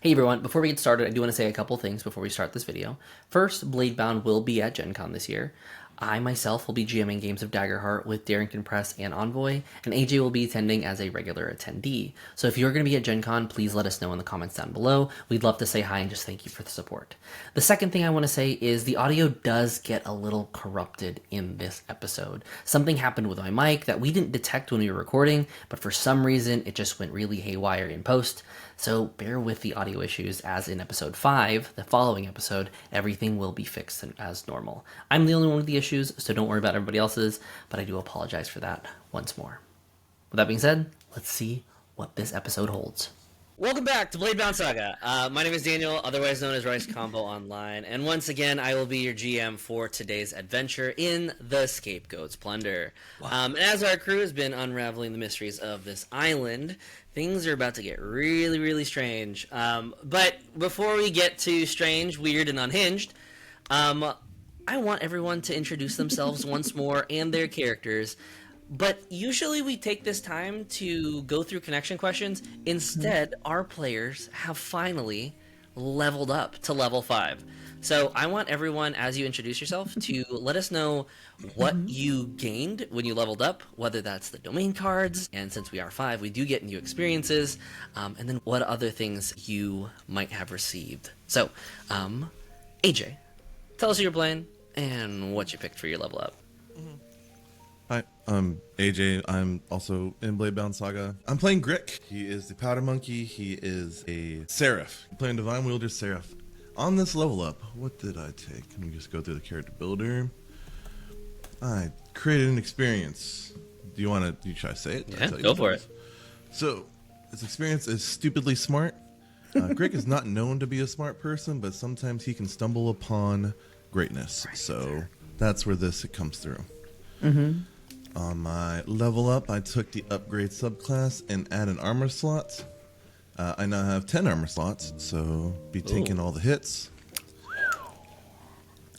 Hey everyone, before we get started, I do want to say a couple things before we start this video. First, BladeBound will be at GenCon this year. I myself will be GMing games of Daggerheart with Darrington Press and Envoy, and AJ will be attending as a regular attendee. So if you're going to be at GenCon, please let us know in the comments down below. We'd love to say hi and just thank you for the support. The second thing I want to say is the audio does get a little corrupted in this episode. Something happened with my mic that we didn't detect when we were recording, but for some reason it just went really haywire in post. So bear with the audio issues, as in episode 5, the following episode, everything will be fixed as normal. I'm the only one with the issues, so don't worry about everybody else's, but I do apologize for that once more. With that being said, let's see what this episode holds. Welcome back to BladeBound Saga. My name is Daniel, otherwise known as RiceKombo Online, and once again, I will be your GM for today's adventure in the Scapegoat's Plunder. And as our crew has been unraveling the mysteries of this island, things are about to get really, really strange. But before we get to strange, weird, and unhinged, I want everyone to introduce themselves once more and their characters. But usually we take this time to go through connection questions. Instead, our players have finally leveled up to level 5. So I want everyone, as you introduce yourself, to let us know what you gained when you leveled up, whether that's the domain cards, and since we are 5, we do get new experiences, and then what other things you might have received. So, AJ, tell us who you're playing and what you picked for your level up. Hi, I'm AJ. I'm also in BladeBound Saga. I'm playing Grick. He is the Powder Monkey. He is a Seraph. I'm playing Divine Wielder Seraph. On this level up, what did I take? Let me just go through the character builder. I created an experience. Do you want to, should I say it? Yeah, go for it. So, this experience is stupidly smart. Grick is not known to be a smart person, but sometimes he can stumble upon greatness. So, that's where this comes through. On my level up, I took the upgrade subclass and add an armor slot. I now have 10 armor slots, so be taking all the hits.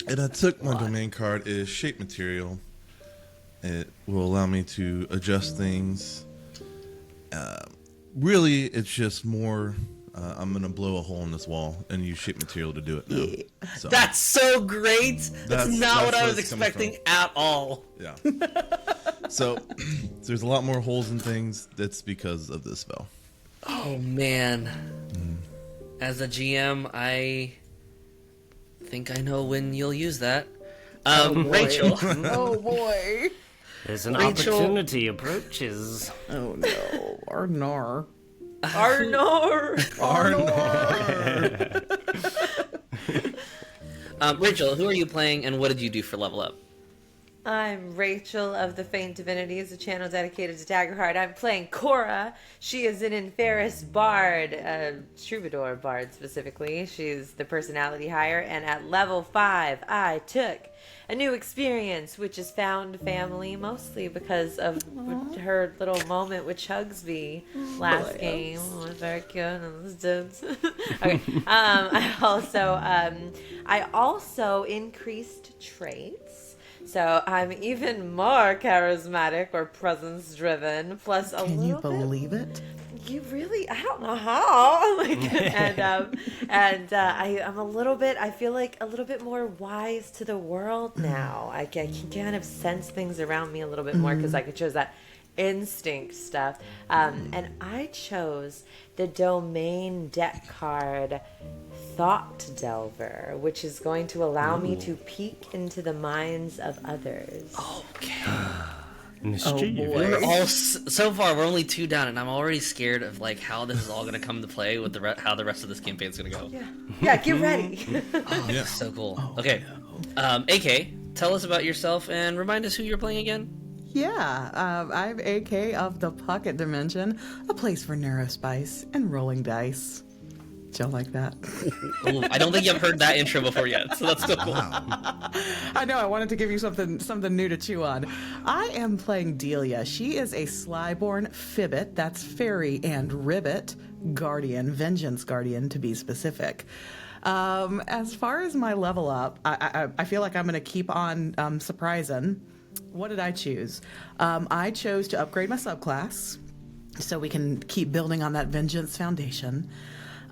And I took my domain card is shape material. It will allow me to adjust things. Really, it's just more. I'm gonna blow a hole in this wall and use shape material to do it now. So, That's so great! That's not what I was it's coming expecting at all. Yeah. So there's a lot more holes and things. That's because of this spell. Oh man. As a GM, I think I know when you'll use that. Rachel. Oh boy. As an Rachel. opportunity approaches. Oh no. Arnar. Arnor! Rachel, who are you playing and what did you do for level up? I'm Rachel of the Faint Divinities, a channel dedicated to Daggerheart. I'm playing Kora. She is an Inferis bard, a troubadour bard specifically. She's the personality hire, and at level 5, I took a new experience, which is found family, mostly because of her little moment with Chugsby last game. It was very cute. It was dense. Okay. I also increased traits. So I'm even more charismatic or presence driven. Plus a little bit. Can you believe it? You really, I don't know how. I'm a little bit, I feel like a little bit more wise to the world now. I can kind of sense things around me a little bit more because I chose that instinct stuff. And I chose the domain deck card Thought Delver, which is going to allow me to peek into the minds of others. Okay. Mischievous. We're all so far we're only 2 down, and I'm already scared of like how this is all going to come to play with how the rest of this campaign is going to go. Yeah, get ready. Yeah, so cool. Okay, AK, tell us about yourself and remind us who you're playing again. Yeah, I'm AK of the Pocket Dimension, a place for neurospice and rolling dice. Did y'all like that? Ooh, I don't think you've heard that intro before yet, so that's still cool. I know, I wanted to give you something new to chew on. I am playing Delia. She is a Slyborn Fibbit, that's Fairy and Ribbit, Guardian, Vengeance Guardian to be specific. As far as my level up, I feel like I'm going to keep on surprising. What did I choose? I chose to upgrade my subclass so we can keep building on that Vengeance foundation.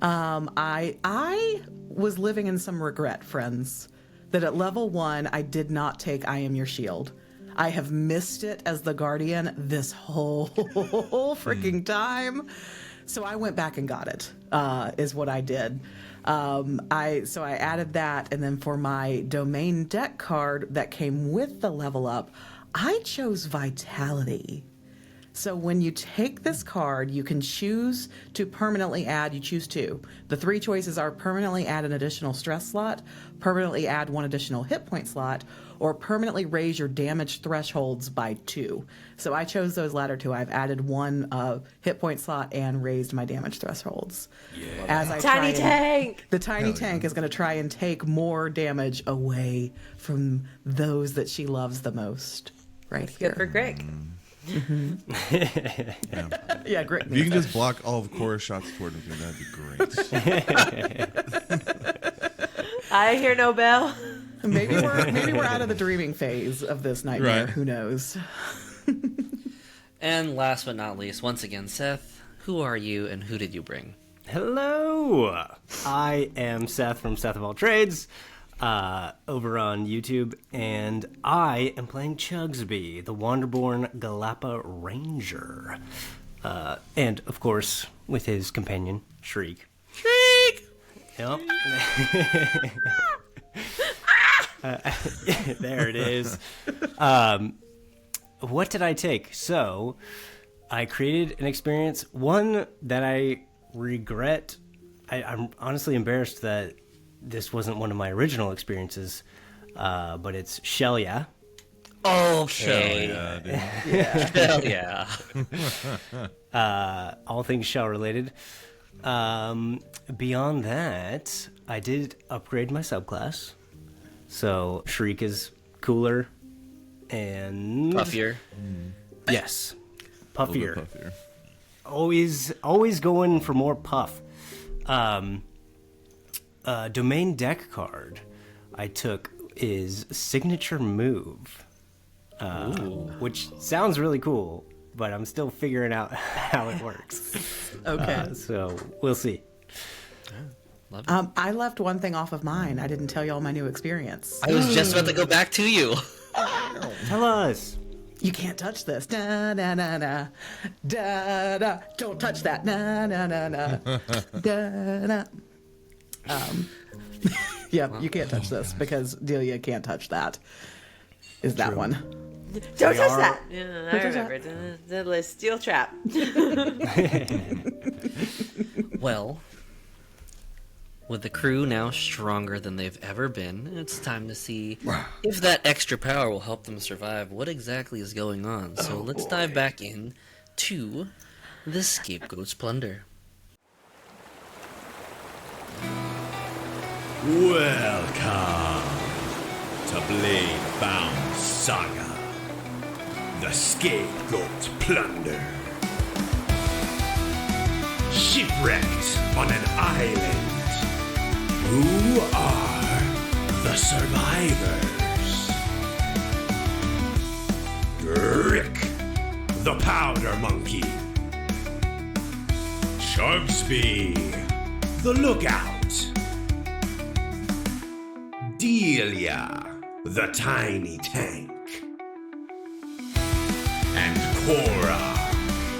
I was living in some regret, friends, that at level 1 I did not take I Am Your Shield. I have missed it as the Guardian this whole freaking time. So I went back and got it, is what I did. I added that, and then for my domain deck card that came with the level up, I chose Vitality. So when you take this card, you can choose to permanently add, you choose two. The three choices are permanently add an additional stress slot, permanently add one additional hit point slot, or permanently raise your damage thresholds by 2. So I chose those latter two. I've added one hit point slot and raised my damage thresholds. Yeah. As I Tiny tank! The tiny tank is going to try and take more damage away from those that she loves the most. Right here. Good for Grick. Mm-hmm. Yeah, great. If you can just block all of Kora's shots toward him, that'd be great. I hear no bell. Maybe we're out of the dreaming phase of this nightmare. Right. Who knows? And last but not least, once again, Seth, who are you and who did you bring? Hello! I am Seth from Seth of All Trades, over on YouTube, and I am playing Chugsby, the Wanderborn Galapa Ranger. And, of course, with his companion, Shriek. Shriek! Yep. There it is. What did I take? So, I created an experience, one that I regret. I'm honestly embarrassed that this wasn't one of my original experiences, but it's Shelia. Okay. Hell yeah, dude. Hell yeah. All things Shell related. Beyond that, I did upgrade my subclass. So Shriek is cooler and Puffier. Yes, A little puffier. bit puffier. Always going for more puff. Domain deck card I took is Signature Move, which sounds really cool, but I'm still figuring out how it works. Okay. So we'll see. Love it. I left one thing off of mine. I didn't tell y'all my new experience. I was just about to go back to you. Tell us. You can't touch this. Da da da da da da. Don't touch that. Da da da da da da. Yeah, you can't touch this because Delia can't touch that. Is that one? Don't touch are- that. Yeah, I remember. The steel trap. Well, with the crew now stronger than they've ever been, it's time to see if that extra power will help them survive. What exactly is going on? So let's dive back in to the Scapegoat's Plunder. Welcome to BladeBound Saga, the Scapegoat Plunder. Shipwrecked on an island. Who are the survivors? Grick, the Powder Monkey. Chugsby, the Lookout. Delia, the Tiny Tank. And Kora,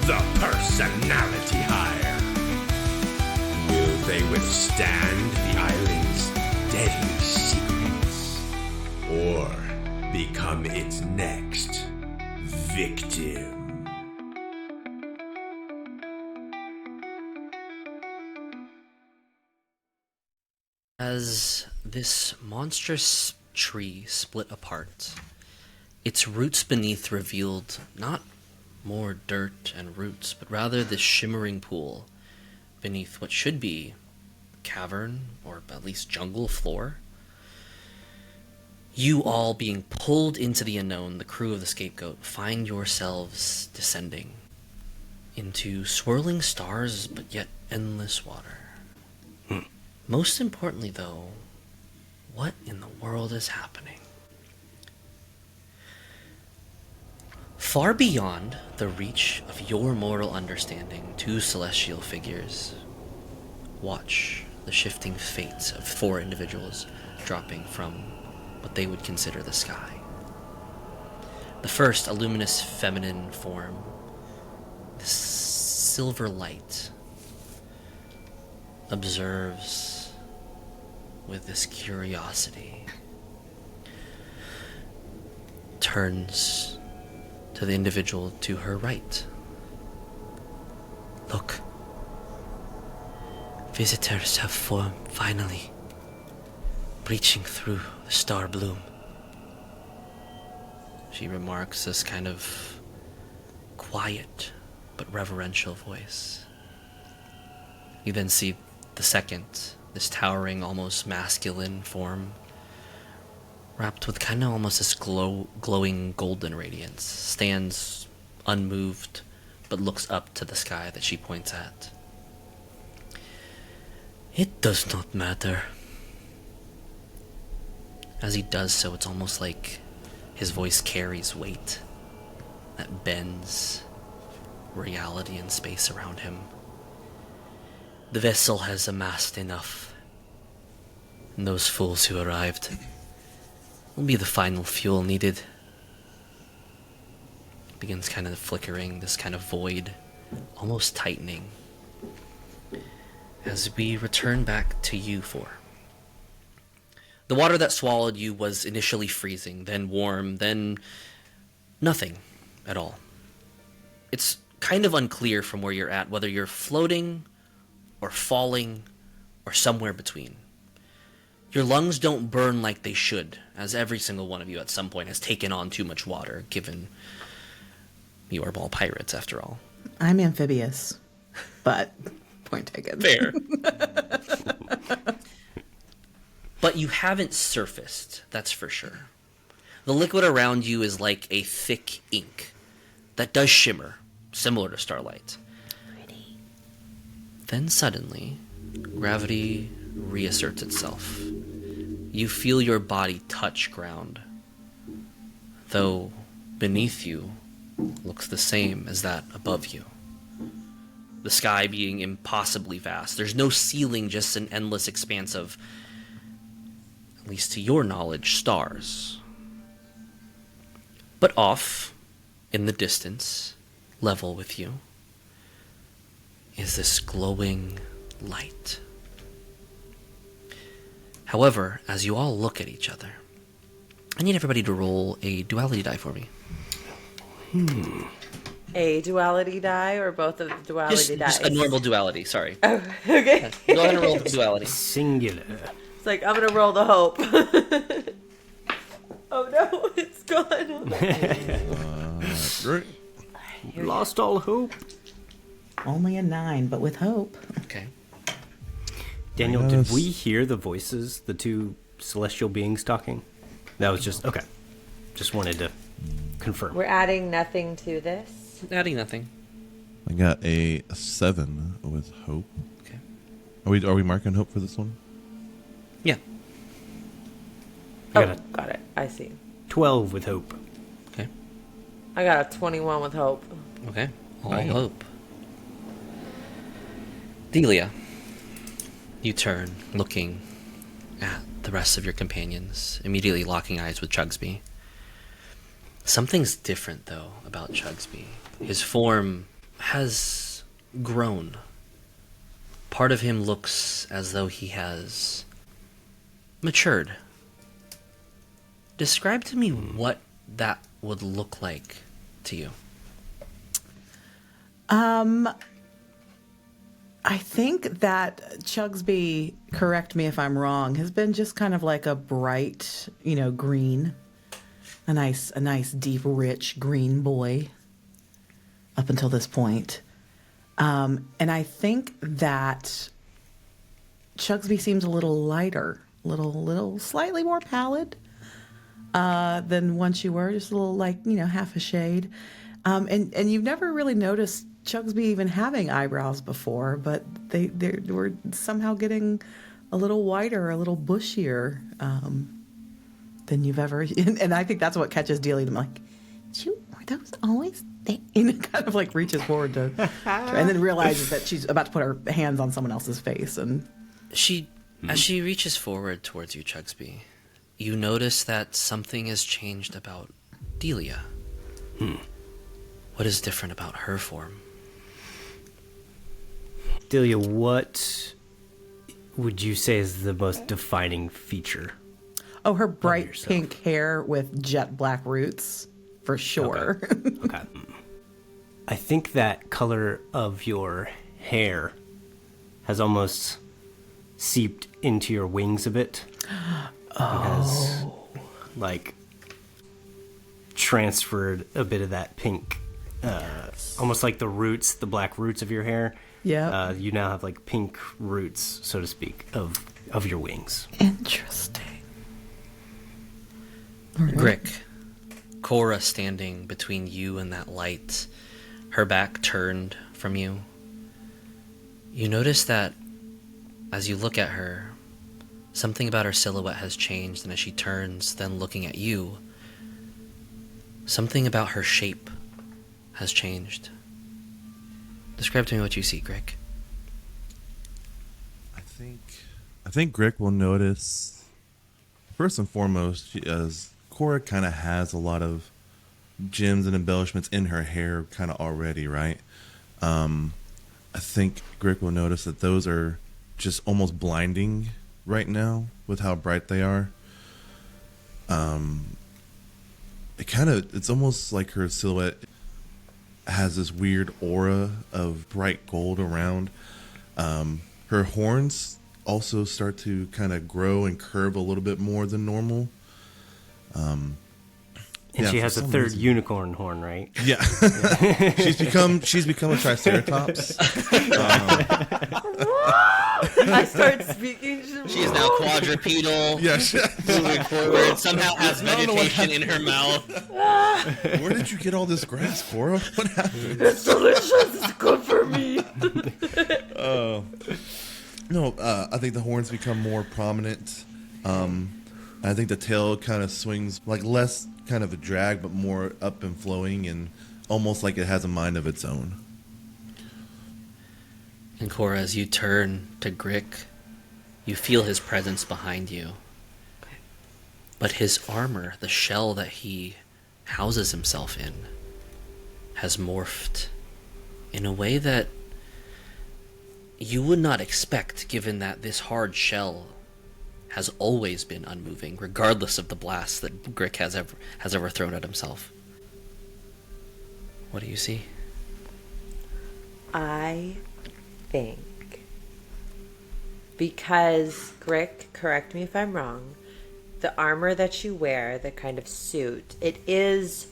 the Personality Hire. Will they withstand the island's deadly secrets? Or become its next victim? As this monstrous tree split apart, its roots beneath revealed not more dirt and roots, but rather this shimmering pool beneath what should be cavern, or at least jungle floor. You all being pulled into the unknown, the crew of the Scapegoat, find yourselves descending into swirling stars, but yet endless water. Most importantly, though, what in the world is happening? Far beyond the reach of your mortal understanding, two celestial figures watch the shifting fates of 4 individuals dropping from what they would consider the sky. The first, a luminous feminine form, this silver light, observes with this curiosity, turns to the individual to her right. Look. Visitors have formed, finally, breaching through the star bloom. She remarks this kind of quiet but reverential voice. You then see the second, this towering, almost masculine form, wrapped with kind of almost this glowing golden radiance, stands unmoved but looks up to the sky that she points at. It does not matter. As he does so, it's almost like his voice carries weight that bends reality and space around him. The vessel has amassed enough, and those fools who arrived will be the final fuel needed. Begins kind of flickering, this kind of void, almost tightening. As we return back to you 4. The water that swallowed you was initially freezing, then warm, then nothing at all. It's kind of unclear from where you're at whether you're floating or falling or somewhere between. Your lungs don't burn like they should, as every single one of you at some point has taken on too much water, given you are all pirates after all. I'm amphibious, but point taken. Fair. But you haven't surfaced, that's for sure. The liquid around you is like a thick ink that does shimmer, similar to starlight. Pretty. Then suddenly, gravity reasserts itself. You feel your body touch ground, though beneath you looks the same as that above you. The sky being impossibly vast. There's no ceiling, just an endless expanse of, at least to your knowledge, stars. But off, in the distance, level with you, is this glowing light. However, as you all look at each other, I need everybody to roll a duality die for me. A duality die or both of the duality dice? Just a normal duality, sorry. Oh, okay. Go ahead and roll the duality. Singular. It's like, I'm gonna roll the hope. Oh no, it's gone. Great. Lost all hope. Only a 9, but with hope. Okay. Daniel, Yes. did we hear the voices, the 2 celestial beings talking? That was just, okay. Just wanted to confirm. We're adding nothing to this. Adding nothing. I got a 7 with hope. Okay. Are we marking hope for this one? Yeah. I Oh, got a got it. I see. 12 with hope. Okay. I got a 21 with hope. Okay. All Right. hope. Delia, you turn, looking at the rest of your companions, immediately locking eyes with Chugsby. Something's different, though, about Chugsby. His form has grown. Part of him looks as though he has matured. Describe to me what that would look like to you. I think that Chugsby, correct me if I'm wrong, has been just kind of like a bright, green, a nice, deep, rich green boy up until this point. And I think that Chugsby seems a little lighter, little slightly more pallid than once you were, just a little half a shade. And you've never really noticed Chugsby even having eyebrows before, but they were somehow getting a little whiter, a little bushier than you've ever. And I think that's what catches Delia. I'm like, were those always and kind of like reaches forward to try, and then realizes that she's about to put her hands on someone else's face. And As she reaches forward towards you, Chugsby, you notice that something has changed about Delia. What is different about her form? Delia, what would you say is the most defining feature? oh, her bright yourself. pink hair with jet black roots, for sure. Okay. I think that color of your hair has almost seeped into your wings a bit. Has, like, transferred a bit of that pink, almost like the roots, the black roots of your hair. Yeah. You now have, like, pink roots, so to speak, of your wings. Interesting. Grick, Kora standing between you and that light, her back turned from you. You notice that as you look at her, something about her silhouette has changed, and as she turns, then looking at you, something about her shape has changed. Describe to me what you see, Grick. I think Grick will notice, first and foremost, as Kora kind of has a lot of gems and embellishments in her hair kind of already, right? I think Grick will notice that those are just almost blinding right now with how bright they are. It's almost like her silhouette has this weird aura of bright gold around. Her horns also start to kind of grow and curve a little bit more than normal. And she has a third unicorn horn, right? Yeah. she's become a triceratops. I start speaking. She is now quadrupedal, moving forward, somehow has meditation in her mouth. Where did you get all this grass, Kora? What happened? It's delicious. It's good for me. I think the horns become more prominent. I think the tail kind of swings like less kind of a drag, but more up and flowing, and almost like it has a mind of its own. And Kora, as you turn to Grick, you feel his presence behind you. But his armor, the shell that he houses himself in, has morphed in a way that you would not expect, given that this hard shell has always been unmoving, regardless of the blast that Grick has ever thrown at himself. What do you see? I think, because Grick, correct me if I'm wrong, the armor that you wear, the kind of suit, it is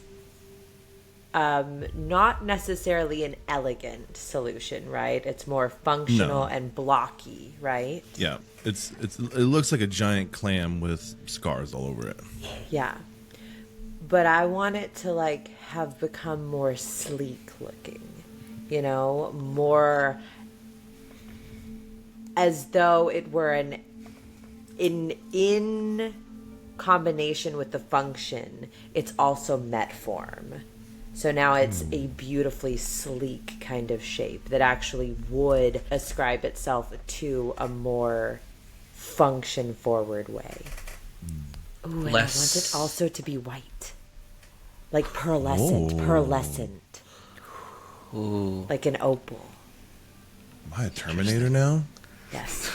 not necessarily an elegant solution, right? It's more functional and blocky, right? Yeah, it looks like a giant clam with scars all over it. Yeah. But I want it to like have become more sleek looking, you know, more as though it were in combination with the function, it's also met form. So now it's a beautifully sleek kind of shape that actually would ascribe itself to a more function forward way. Ooh, and I want it also to be white. Like pearlescent. Ooh. Like an opal. Am I a Terminator now? Yes.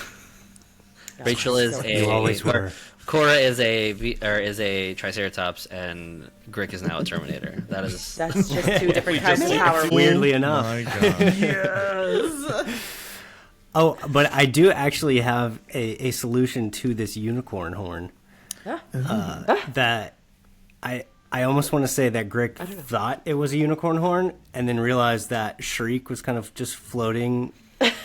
Rachel is You always were. Kora is a Triceratops, and Grick is now a Terminator. That's just two different kinds of power. Weirdly enough. My God. Oh, but I do actually have a solution to this unicorn horn. That I almost want to say that Grick thought it was a unicorn horn, and then realized that Shriek was kind of just floating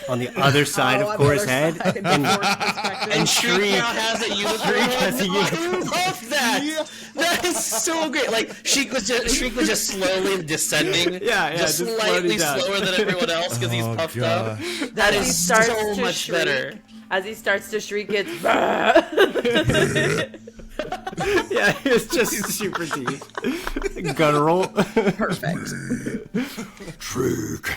on the other side of Kora's head. And Shriek now has a unicorn. I love that. Yeah. That is so great. Like Shriek was just slowly descending. Just slightly slower than everyone else because he's puffed up. That is so much better. As he starts to shriek, it's Yeah, it's just super deep. Guttural. Perfect. Trick.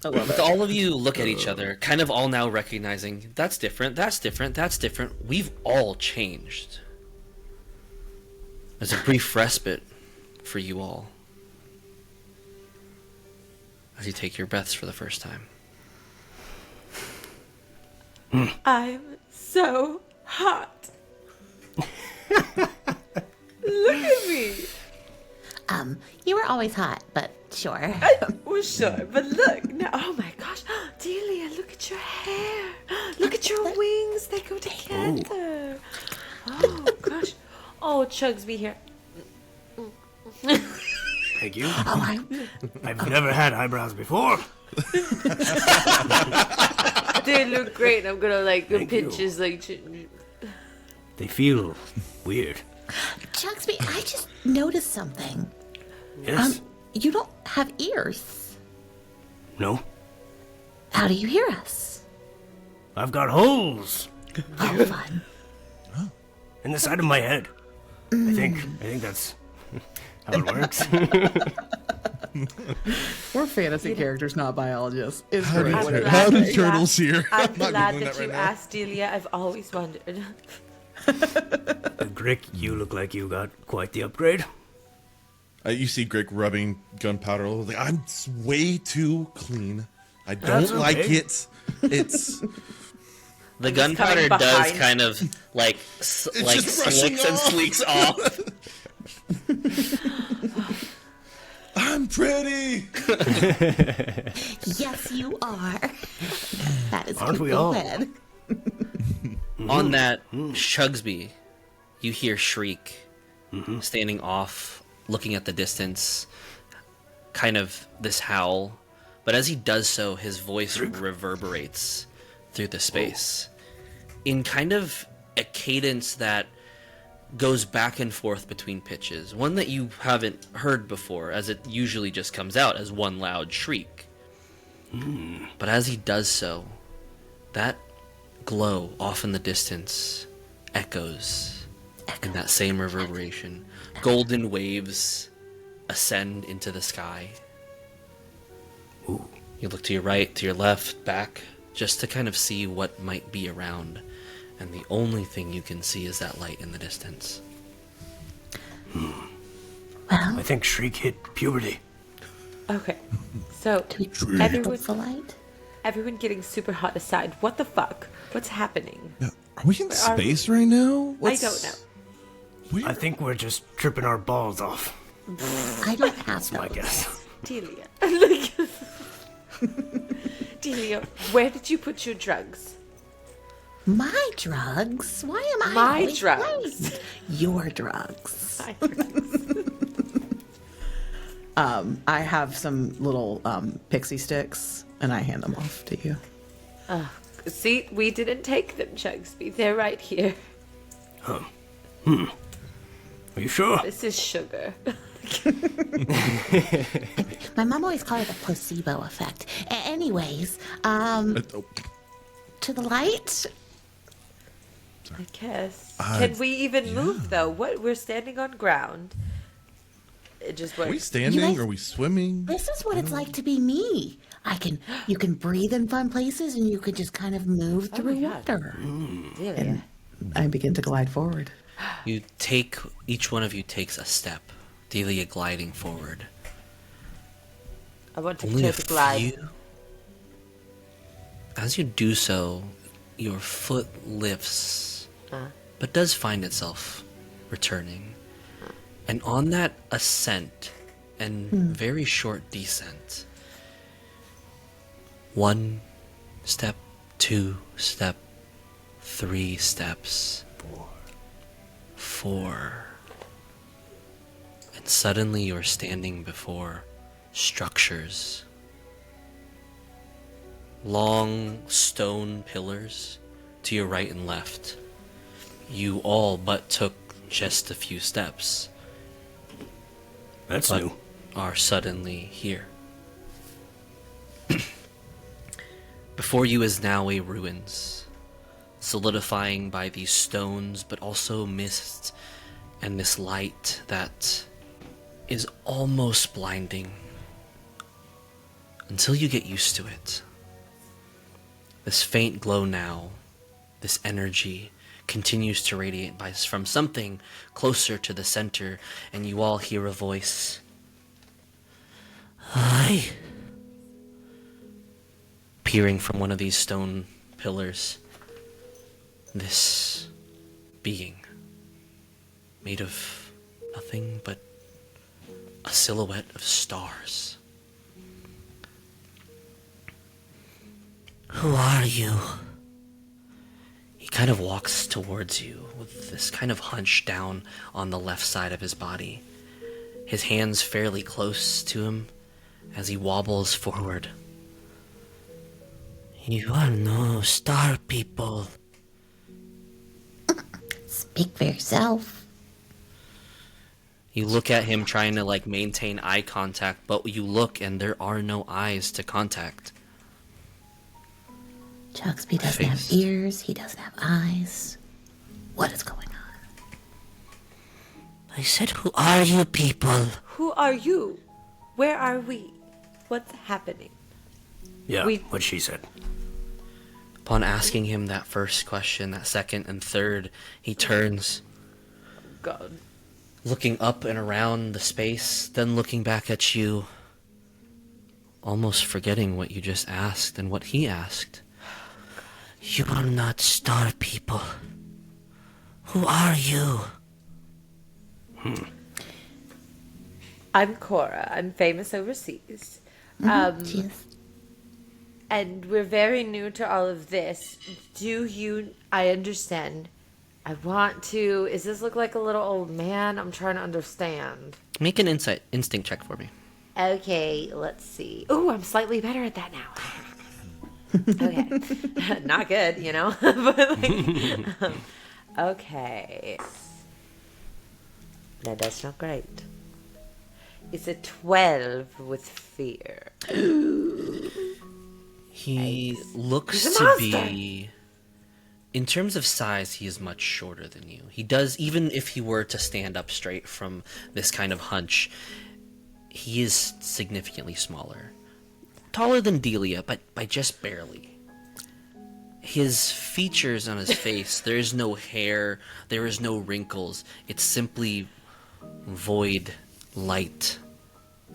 I love it. All of you look at each other, kind of all now recognizing that's different, that's different, that's different. We've all changed. There's a brief respite for you all as you take your breaths for the first time. I'm so hot. Look at me. You were always hot, but sure. Well, sure, but look now. Oh my gosh, Delia, look at your hair. Look at your wings. They go together. Oh gosh. Oh, Chugsby here. Thank you. I've never had eyebrows before. They look great. I'm gonna like Thank pinch you. his like. They feel weird. Chugsby, I just noticed something. Yes. You don't have ears. No. How do you hear us? I've got holes Oh, fun. in the side of my head. I think that's how it works. We're fantasy characters, not biologists. It's Howdy, great. I'm tur- glad howdy that you turtles asked- here. I'm not glad Googling that that right you now. asked, Delia. I've always wondered. Grick, you look like you got quite the upgrade. You see Grick rubbing gunpowder all over. Like, I'm way too clean. I That's don't like okay. it. It's The coming gunpowder does behind. kind of like like just rushing slicks and off. sleeks off. I'm pretty. Yes, you are. That is Aren't we go all? ahead. On that Chugsby, you hear Shriek standing off, looking at the distance, kind of this howl. But as he does so, his voice reverberates through the space in kind of a cadence that goes back and forth between pitches. One that you haven't heard before, as it usually just comes out as one loud shriek. But as he does so, that glow off in the distance echoes in that same reverberation. Golden waves ascend into the sky. You look to your right, to your left, back, just to kind of see what might be around. And the only thing you can see is that light in the distance. Well, I think Shriek hit puberty. Okay, so do we everyone, the light? everyone getting super hot aside. What the fuck? What's happening? Are we in are space right now? I don't know. Where- I think we're just tripping our balls off. I don't have I those. guess. Delia. Delia, where did you put your drugs? My drugs? Why am I My always drugs. late? Your drugs. I have some little pixie sticks, and I hand them off to you. See, we didn't take them, Chugsby. They're right here. Are you sure? This is sugar. My mom always called it the placebo effect. Anyways, oh, to the light? I guess. Can we even move though? What? We're standing on ground. It just are we works. standing? guys- Are we swimming? This is what it's like to be me. You can breathe in fun places, and you can just kind of move through my God. water. Delia. I begin to glide forward. Each one of you takes a step. Delia gliding forward. I want to Only try a to glide. few. As you do so, your foot lifts, but does find itself returning. And on that ascent and very short descent, 1 step, 2 step, 3 steps, 4. And suddenly you're standing before structures. Long stone pillars to your right and left. You all but took just a few steps, That's but new. are suddenly here. Before you is now a ruins, solidifying by these stones, but also mist and this light that is almost blinding until you get used to it. This faint glow now, this energy continues to radiate from something closer to the center, and you all hear a voice. Hi. Peering from one of these stone pillars, this being made of nothing but a silhouette of stars. Who are you? He kind of walks towards you with this kind of hunch down on the left side of his body, his hands fairly close to him as he wobbles forward. You are no star people. Speak for yourself. You look at him trying to maintain eye contact, but you look and there are no eyes to contact. Chugsby doesn't have ears, he doesn't have eyes. What is going on? I said, who are you people? Who are you? Where are we? What's happening? Yeah, what she said. Upon asking him that first question, that second and third, he turns, God. looking up and around the space, then looking back at you, almost forgetting what you just asked and what he asked. You are not star people. Who are you? I'm Kora. I'm famous overseas. She is. And we're very new to all of this. I understand. I want to. Does this look like a little old man? I'm trying to understand. Make an instinct check for me. Okay, let's see. Ooh, I'm slightly better at that now. Okay. Not good, but okay. No, that's not great. It's a 12 with fear. He looks He's a to monster. be... In terms of size, he is much shorter than you. He does, even if he were to stand up straight from this kind of hunch, he is significantly smaller. Taller than Delia, but by just barely. His features on his face, there is no hair, there is no wrinkles. It's simply void, light,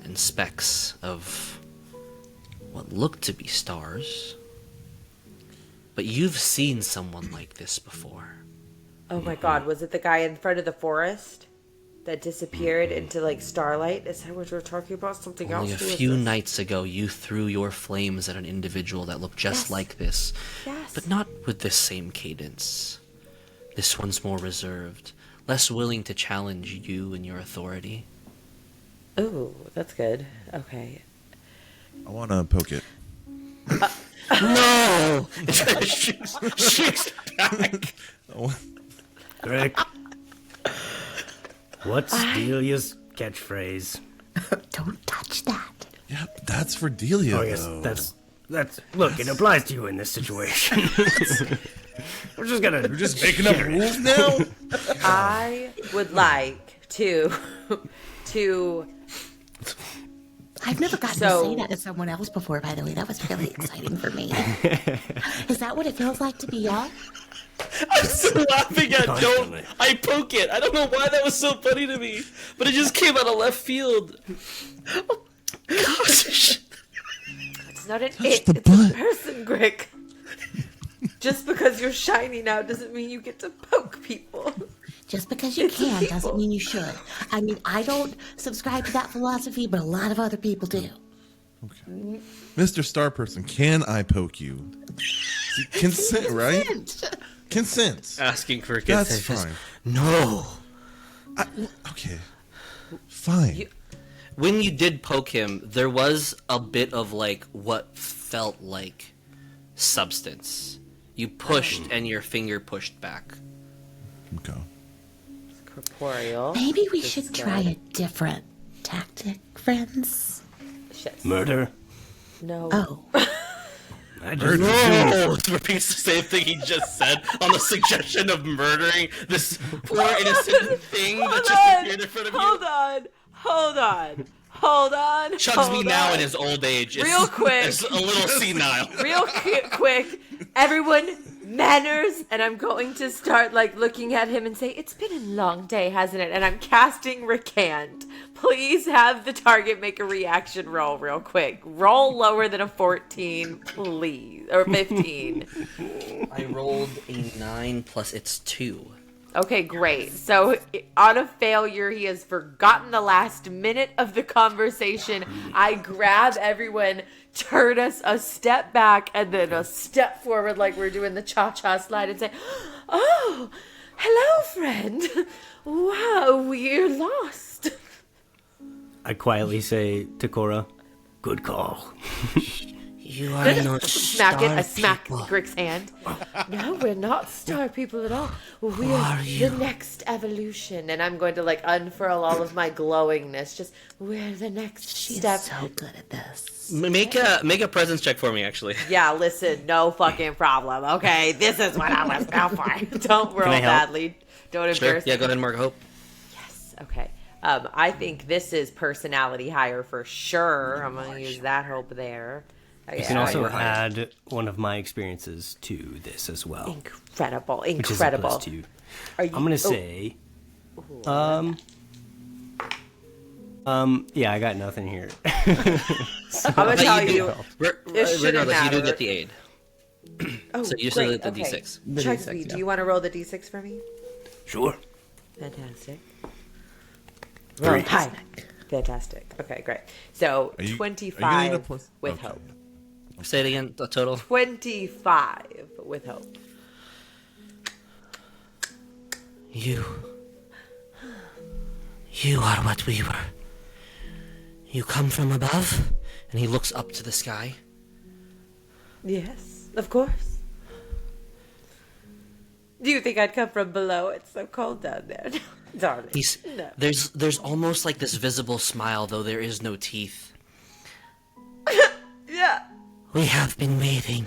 and specks of what look to be stars. But you've seen someone like this before. Oh my god, was it the guy in front of the forest that disappeared into starlight? Is that what you were talking about? Something Only a else? Who is few this? nights ago, you threw your flames at an individual that looked just Yes. like this. Yes. But not with this same cadence. This one's more reserved, less willing to challenge you and your authority. Ooh, that's good. Okay. I want to poke it. No! She's back. Grick. What's Delia's catchphrase? Don't touch that. Yeah, that's for Delia. Oh, yes, though. that's. Look, it applies to you in this situation. We're just Making up rules now? I would like to I've never gotten So- to say that to someone else before, by the way. That was really exciting for me. Is that what it feels like to be young? I'm still laughing at Constantly. I poke it. I don't know why that was so funny to me, but it just came out of left field. Gosh. It's not an Touch it, the it's a butt. person, Grick. Just because you're shiny now doesn't mean you get to poke people. Just because you It's can people. doesn't mean you should. I mean, I don't subscribe to that philosophy, but a lot of other people do. Mr. Star Person, can I poke you? Consent, right? Consent. Asking for That's consent. fine. No. Okay. Fine. When you did poke him, there was a bit of what felt like substance. You pushed and your finger pushed back. Okay. Corporeal. Maybe we This should is try good. a different tactic, friends. Shit. Murder? No. Oh, No! Repeats the same thing he just said on the suggestion of murdering this poor innocent thing that just appeared in front of you. Hold on. Chugsby now in his old age is, Real quick. is a little senile. Real quick, everyone, manners, and I'm going to start like looking at him and say, it's been a long day, hasn't it? And I'm casting Recant. Please have the target make a reaction roll real quick. Roll lower than a 14, please. Or 15. I rolled a 9 plus it's 2. Okay, great. So on a failure, he has forgotten the last minute of the conversation. I grab everyone, turn us a step back, and then a step forward like we're doing the cha-cha slide and say, oh, hello, friend. Wow, we're lost. I quietly say to Kora, good call. You are not Smack it. I smack people. Grick's hand. No, we're not star people at all. We're are you? the next evolution. And I'm going to like unfurl all of my glowingness. Just, we're the next She's step. so good at this. Make a presence check for me, actually. Yeah, listen, no fucking problem. Okay, this is what I was going for. Don't roll I help? badly. Don't Sure. embarrass Yeah, me. go ahead and mark hope. Yes, okay. I think this is personality higher for sure. I'm going to use that hope there. You can also add one of my experiences to this as well. Incredible. Which is a plus 2. Are you, I'm gonna say, yeah, I got nothing here. I'm gonna tell you. It shouldn't Regardless, you do matter. get the aid. Oh, So you still great, get the okay. D6. The Chugsby, D6, do yeah. you want to roll the D6 for me? Sure. Fantastic. 3. Roll high. Fantastic. Okay, great. So Are you gonna need a 25 plus? with Okay. hope. Say it again, the total. 25 with hope. You are what we were. You come from above? And he looks up to the sky. Yes, of course. Do you think I'd come from below? It's so cold down there. Darling. No. There's almost like this visible smile, though there is no teeth. Yeah. We have been waiting.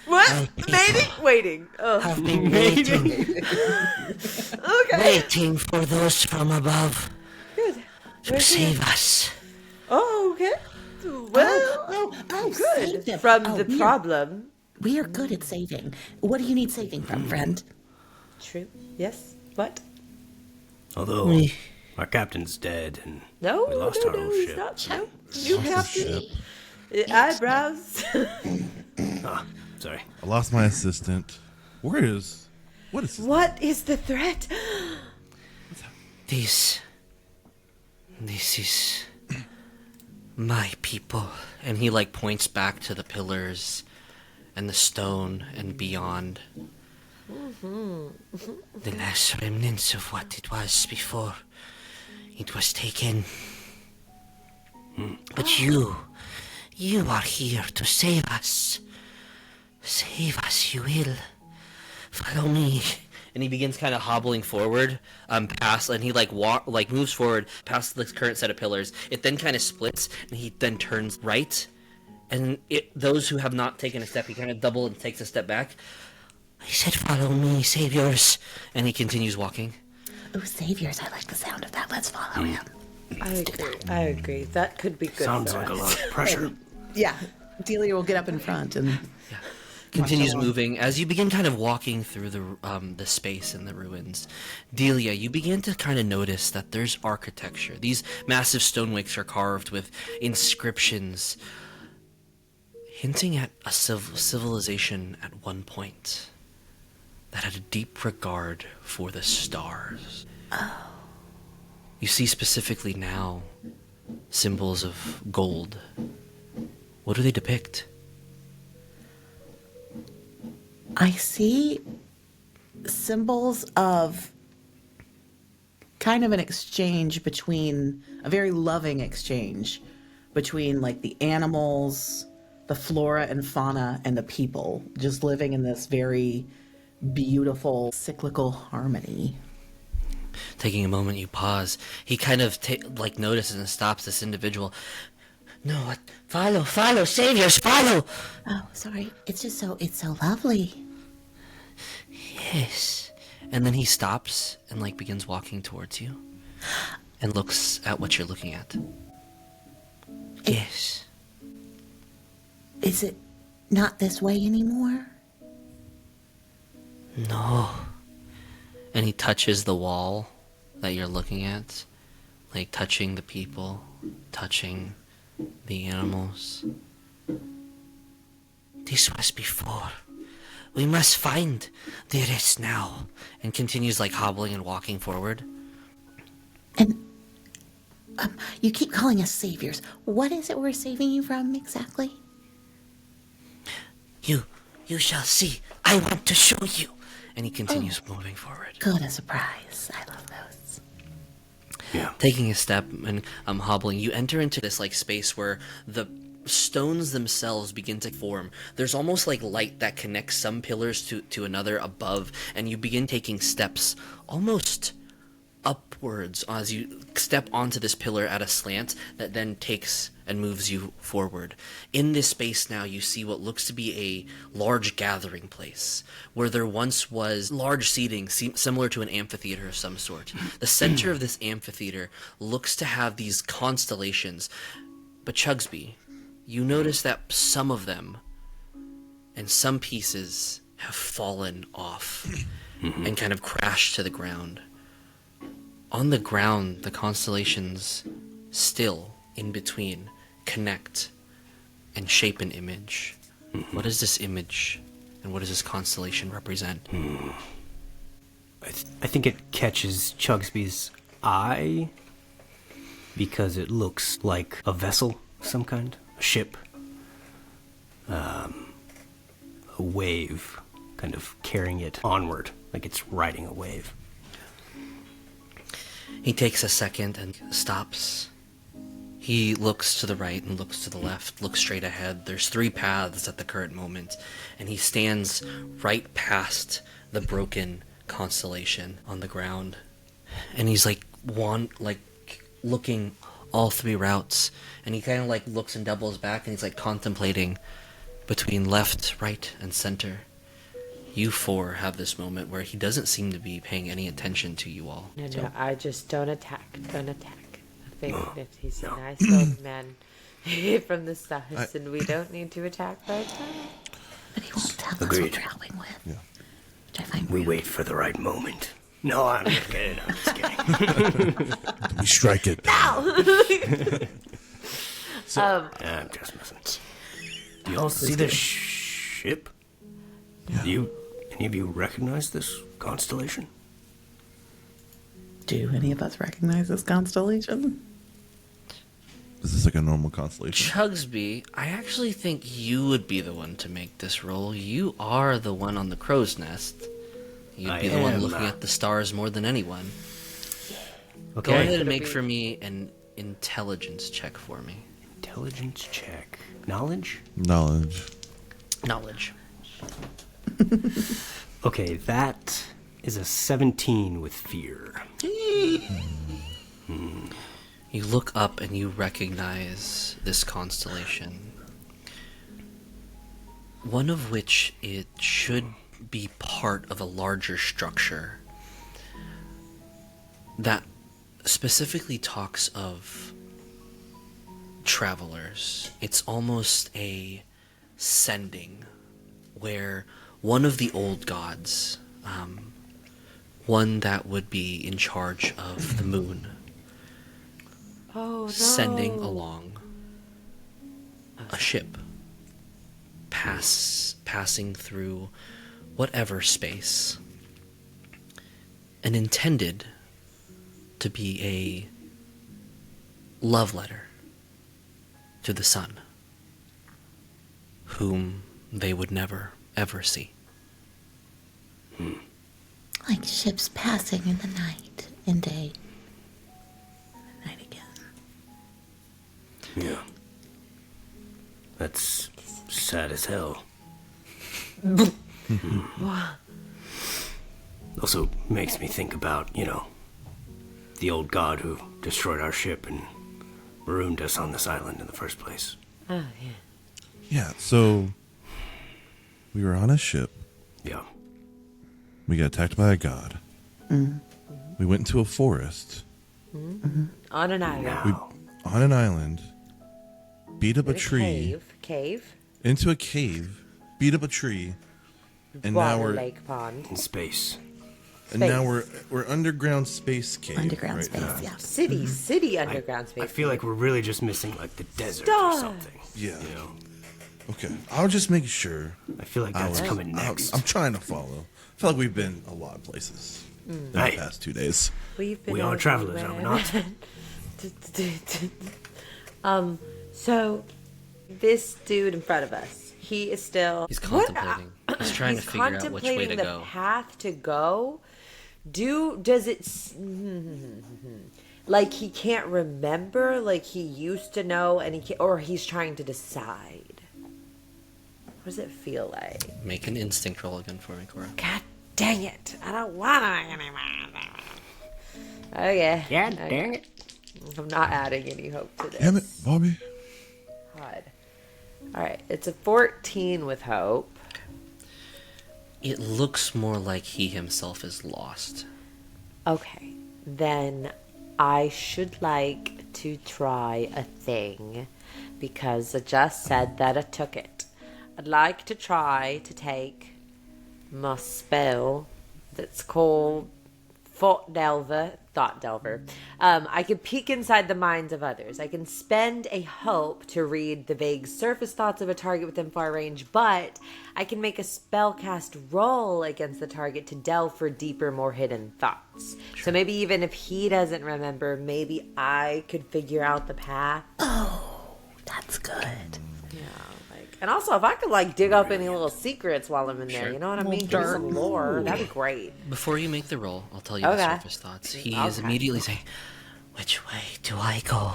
What? Waiting. Oh. Have been waiting. Okay. Waiting for those from above Good. to save us. Oh, okay. Well, Save good. them. From Oh, the we are- problem. We are good at saving. What do you need saving from, friend? True. Yes. What? Although our captain's dead and No, we lost our whole he's ship. not. No. New captain. Eyebrows. Sorry. I lost my assistant. What is this? What is the threat? This is my people. And he like points back to the pillars and the stone and beyond. The last remnants of what it was before it was taken. But you are here to save us. Save us, you will. Follow me. And he begins kind of hobbling forward, past, and he moves forward past the current set of pillars. It then kind of splits, and he then turns right. And those who have not taken a step, he kind of double and takes a step back. I said, follow me, saviors. And he continues walking. Oh, saviors, I like the sound of that. Let's follow him. I agree. That could be good. Sounds for like a us. lot of pressure. Yeah, Delia will get up in front and Continues along. moving. As you begin kind of walking through the space in the ruins, Delia, you begin to kind of notice that there's architecture. These massive stonewakes are carved with inscriptions hinting at a civilization at one point that had a deep regard for the stars. Oh. You see specifically now symbols of gold. What do they depict? I see symbols of kind of an exchange between a very loving exchange between like the animals, the flora and fauna, and the people just living in this very beautiful cyclical harmony. Taking a moment, you pause. He kind of notices and stops this individual. No, what? Follow, saviors, follow! Oh, sorry. It's so lovely. Yes. And then he stops and, like, begins walking towards you and looks at what you're looking at. Yes. Is it not this way anymore? No. And he touches the wall that you're looking at, like touching the people, touching the animals. This was before. We must find the rest now. And continues like hobbling and walking forward. And you keep calling us saviors. What is it we're saving you from exactly? You shall see. I want to show you. And he continues moving forward. Good, a surprise. I love those. Yeah. Taking a step and hobbling, you enter into this like space where the stones themselves begin to form. There's almost like light that connects some pillars to another above, and you begin taking steps almost upwards as you step onto this pillar at a slant that then takes and moves you forward. In this space now, you see what looks to be a large gathering place, where there once was large seating similar to an amphitheater of some sort. The center of this amphitheater looks to have these constellations, but Chugsby, you notice that some of them and some pieces have fallen off and kind of crashed to the ground. On the ground, the constellations still in between connect and shape an image. What is this image and what does this constellation represent? I think it catches Chugsby's eye because it looks like a vessel of some kind, a ship, a wave kind of carrying it onward, like it's riding a wave. He takes a second and stops. He looks to the right and looks to the left, looks straight ahead. There's 3 paths at the current moment, and he stands right past the broken constellation on the ground. And he's like looking all 3 routes, and he kind of like looks and doubles back, and he's like contemplating between left, right, and center. You 4 have this moment where he doesn't seem to be paying any attention to you all. No, I just don't attack. I think that he's a nice old man from the stars, and we don't need to attack right now. But he won't tell us Agreed. what we're helping with. Yeah. Which I find We rude. wait for the right moment. No, I'm just kidding. I'm just kidding. We strike it. I'm just messing. Do y'all see this ship? Do any of you recognize this constellation? Do any of us recognize this constellation? Is this like a normal constellation? Chugsby, I actually think you would be the one to make this roll. You are the one on the crow's nest. You'd be the one looking at the stars more than anyone. Okay. Go ahead and make for me an intelligence check for me. Intelligence check. Knowledge? Knowledge. Knowledge. Okay, that is a 17 with fear. You look up and you recognize this constellation. One of which it should be part of a larger structure that specifically talks of travelers. It's almost a sending where one of the old gods, one that would be in charge of the moon, Oh no! sending along a ship, passing through whatever space, and intended to be a love letter to the sun, whom they would never, ever see. Like ships passing in the night and day. And night again. Yeah. That's sad as hell. Also makes me think about, the old god who destroyed our ship and marooned us on this island in the first place. Oh, yeah. Yeah, so we were on a ship. Yeah. We got attacked by a god. We went into a forest. On an island. On an island. Beat up a tree. Cave. Into a cave. Beat up a tree. And now we're Lake pond. In space. and now we're underground space cave. Underground right space, now. yeah. City underground space. I feel like we're really just missing like the desert Stop. or something. Yeah. You know? Okay. I'll just make sure. I feel like that's coming next. I'm trying to follow. I feel like we've been a lot of places in the Hey. past 2 days. We've been We are travelers, are we not? So this dude in front of us, he is still. He's contemplating. He's trying to He's figure out which way to contemplating the go. path to go. Does it like he can't remember, like he used to know, and he can't, or he's trying to decide? What does it feel like? Make an instinct roll again for me, Kora. God dang it! I don't want to anymore. Okay. God dang it. I'm not adding any hope to this. Damn it, Bobby. God. All right, it's a 14 with hope. It looks more like he himself is lost. Okay, then I should like to try a thing because I just said that I took it. I'd like to try to take my spell that's called Thought Delver. I can peek inside the minds of others. I can spend a hope to read the vague surface thoughts of a target within far range, but I can make a spellcast roll against the target to delve for deeper, more hidden thoughts. Sure. So maybe even if he doesn't remember, maybe I could figure out the path. Oh, that's good. Yeah, and also if I could dig up any little secrets while I'm in there, Sure. you know what I mean? Give me some lore. That'd be great. Before you make the roll, I'll tell you the surface thoughts. He is immediately saying, "Which way do I go?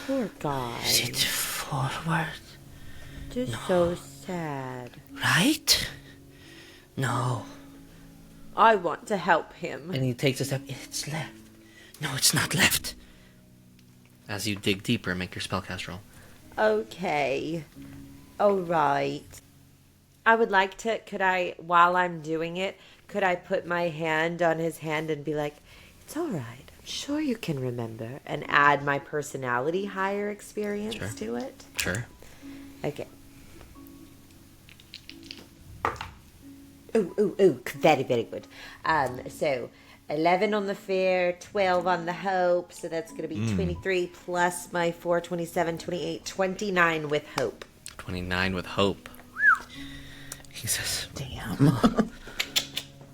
Poor guy. Is it forward? Just so sad. Right? No." I want to help him. And he takes a step. It's left. No, it's not left. As you dig deeper, make your spellcast roll. Okay. All right. I would like to, while I'm doing it, could I put my hand on his hand and be like, it's all right. I'm sure you can remember, and add my personality higher experience to it? Sure. Okay. Ooh, very, very good. So 11 on the fear, 12 on the hope, so that's going to be 23 plus my 4, 27, 28, 29 with hope. 29 with hope. He says, Damn.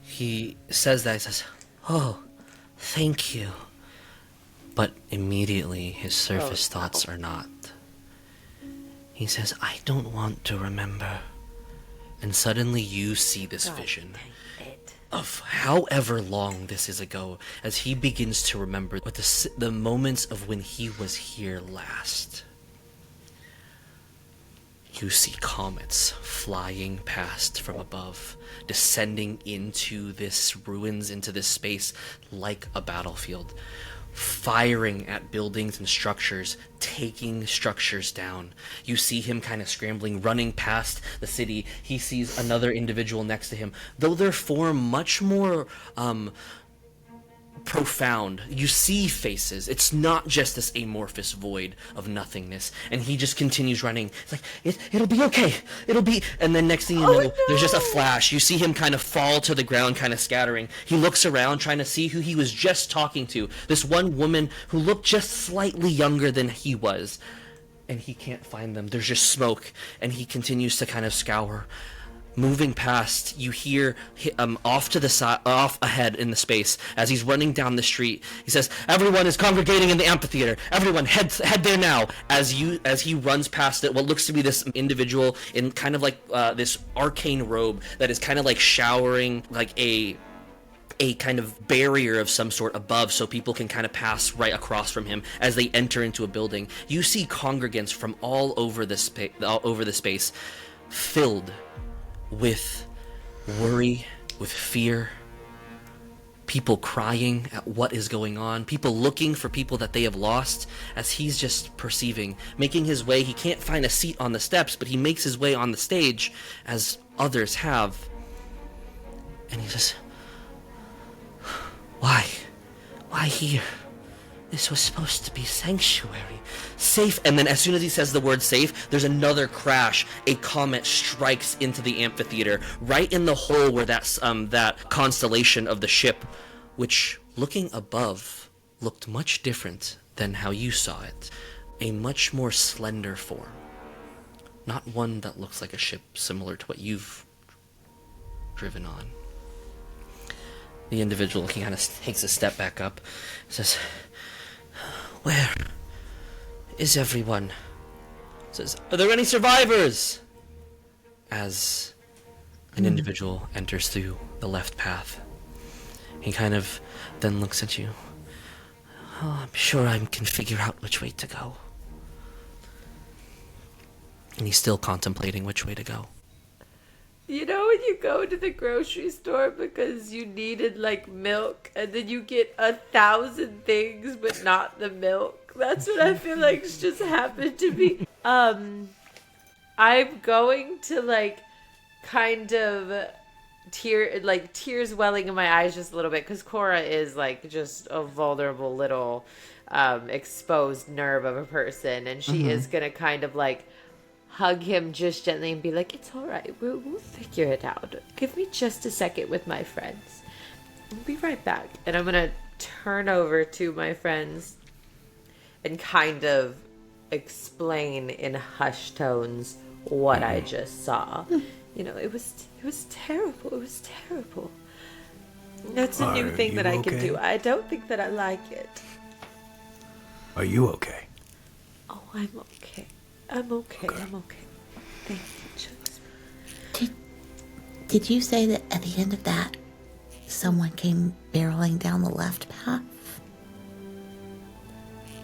he says that, he says, "Oh, thank you." But immediately his surface thoughts are not. He says, "I don't want to remember." And suddenly you see this vision of however long this is ago, as he begins to remember what the moments of when he was here last. You see comets flying past from above, descending into this ruins, into this space like a battlefield, firing at buildings and structures, taking structures down. You see him kind of scrambling, running past the city. He sees another individual next to him. Though their form much more profound, you see faces. It's not just this amorphous void of nothingness. And he just continues running. It's like, it'll be okay. It'll be... And then next thing you know, there's just a flash. You see him kind of fall to the ground, kind of scattering. He looks around, trying to see who he was just talking to. This one woman who looked just slightly younger than he was. And he can't find them. There's just smoke. And he continues to kind of scour. Moving past, you hear off to the side, off ahead in the space, as he's running down the street. He says, "Everyone is congregating in the amphitheater. Everyone, head there now." As he runs past it, what looks to be this individual in kind of like this arcane robe that is kind of like showering like a kind of barrier of some sort above, so people can kind of pass right across from him as they enter into a building. You see congregants from all over the space, filled with worry, with fear. people crying at what is going on, people looking for people that they have lost, as he's just perceiving, making his way. He can't find a seat on the steps, but he makes his way on the stage as others have. And he says, Why here? This was supposed to be sanctuary. Safe. And then as soon as he says the word safe, there's another crash. A comet strikes into the amphitheater, right in the hole where that constellation of the ship, which, looking above, looked much different than how you saw it. A much more slender form. Not one that looks like a ship similar to what you've driven on. The individual kind of takes a step back up, says, Where is everyone? Says, Are there any survivors? As an individual enters through the left path, he kind of then looks at you. Oh, I'm sure I can figure out which way to go. And he's still contemplating which way to go. You know when you go to the grocery store because you needed like milk and then you get 1,000 things but not the milk? That's what I feel like's just happened to me. I'm going to like kind of tears welling in my eyes just a little bit because Kora is like just a vulnerable little exposed nerve of a person, and she is gonna kind of like hug him just gently and be like, it's all right, we'll figure it out. Give me just a second with my friends. I'll be right back. And I'm going to turn over to my friends and kind of explain in hushed tones what I just saw. You know, it was terrible. It was terrible. That's a new thing that I can do. I don't think that I like it. Are you okay? Oh, I'm okay. I'm okay. Thank you, Chugsby. Did you say that at the end of that, someone came barreling down the left path?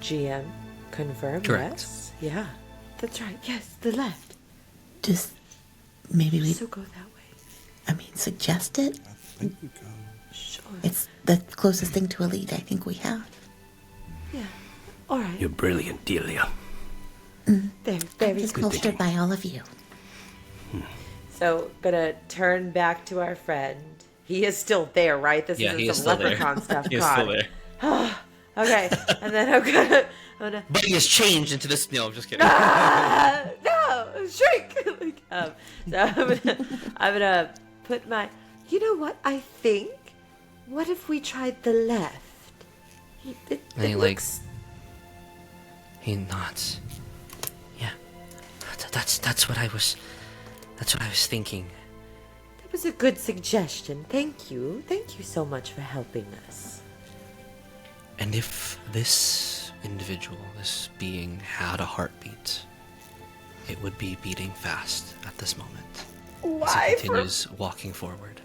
GM, confirm, Correct. yes? Yeah, that's right. Yes, the left. Just maybe we, So go that way. I mean, suggest it? I think we go. Sure. It's the closest thing to a lead I think we have. Yeah. All right. You're brilliant, Delia. Very Just good. bolstered by all of you. So, gonna turn back to our friend. He is still there, right? This Yeah, he isn't is some still there. leprechaun stuff. He is God. still there. Okay, and then I'm gonna But he has changed into this. No, I'm just kidding. no, shrink. So I'm gonna put my. You know what? I think. What if we tried the left? And he looks. He nods. Yeah, that's what I was. That's what I was thinking. That was a good suggestion. Thank you. Thank you so much for helping us. And if this individual, this being, had a heartbeat, it would be beating fast at this moment. Why? As he continues walking forward.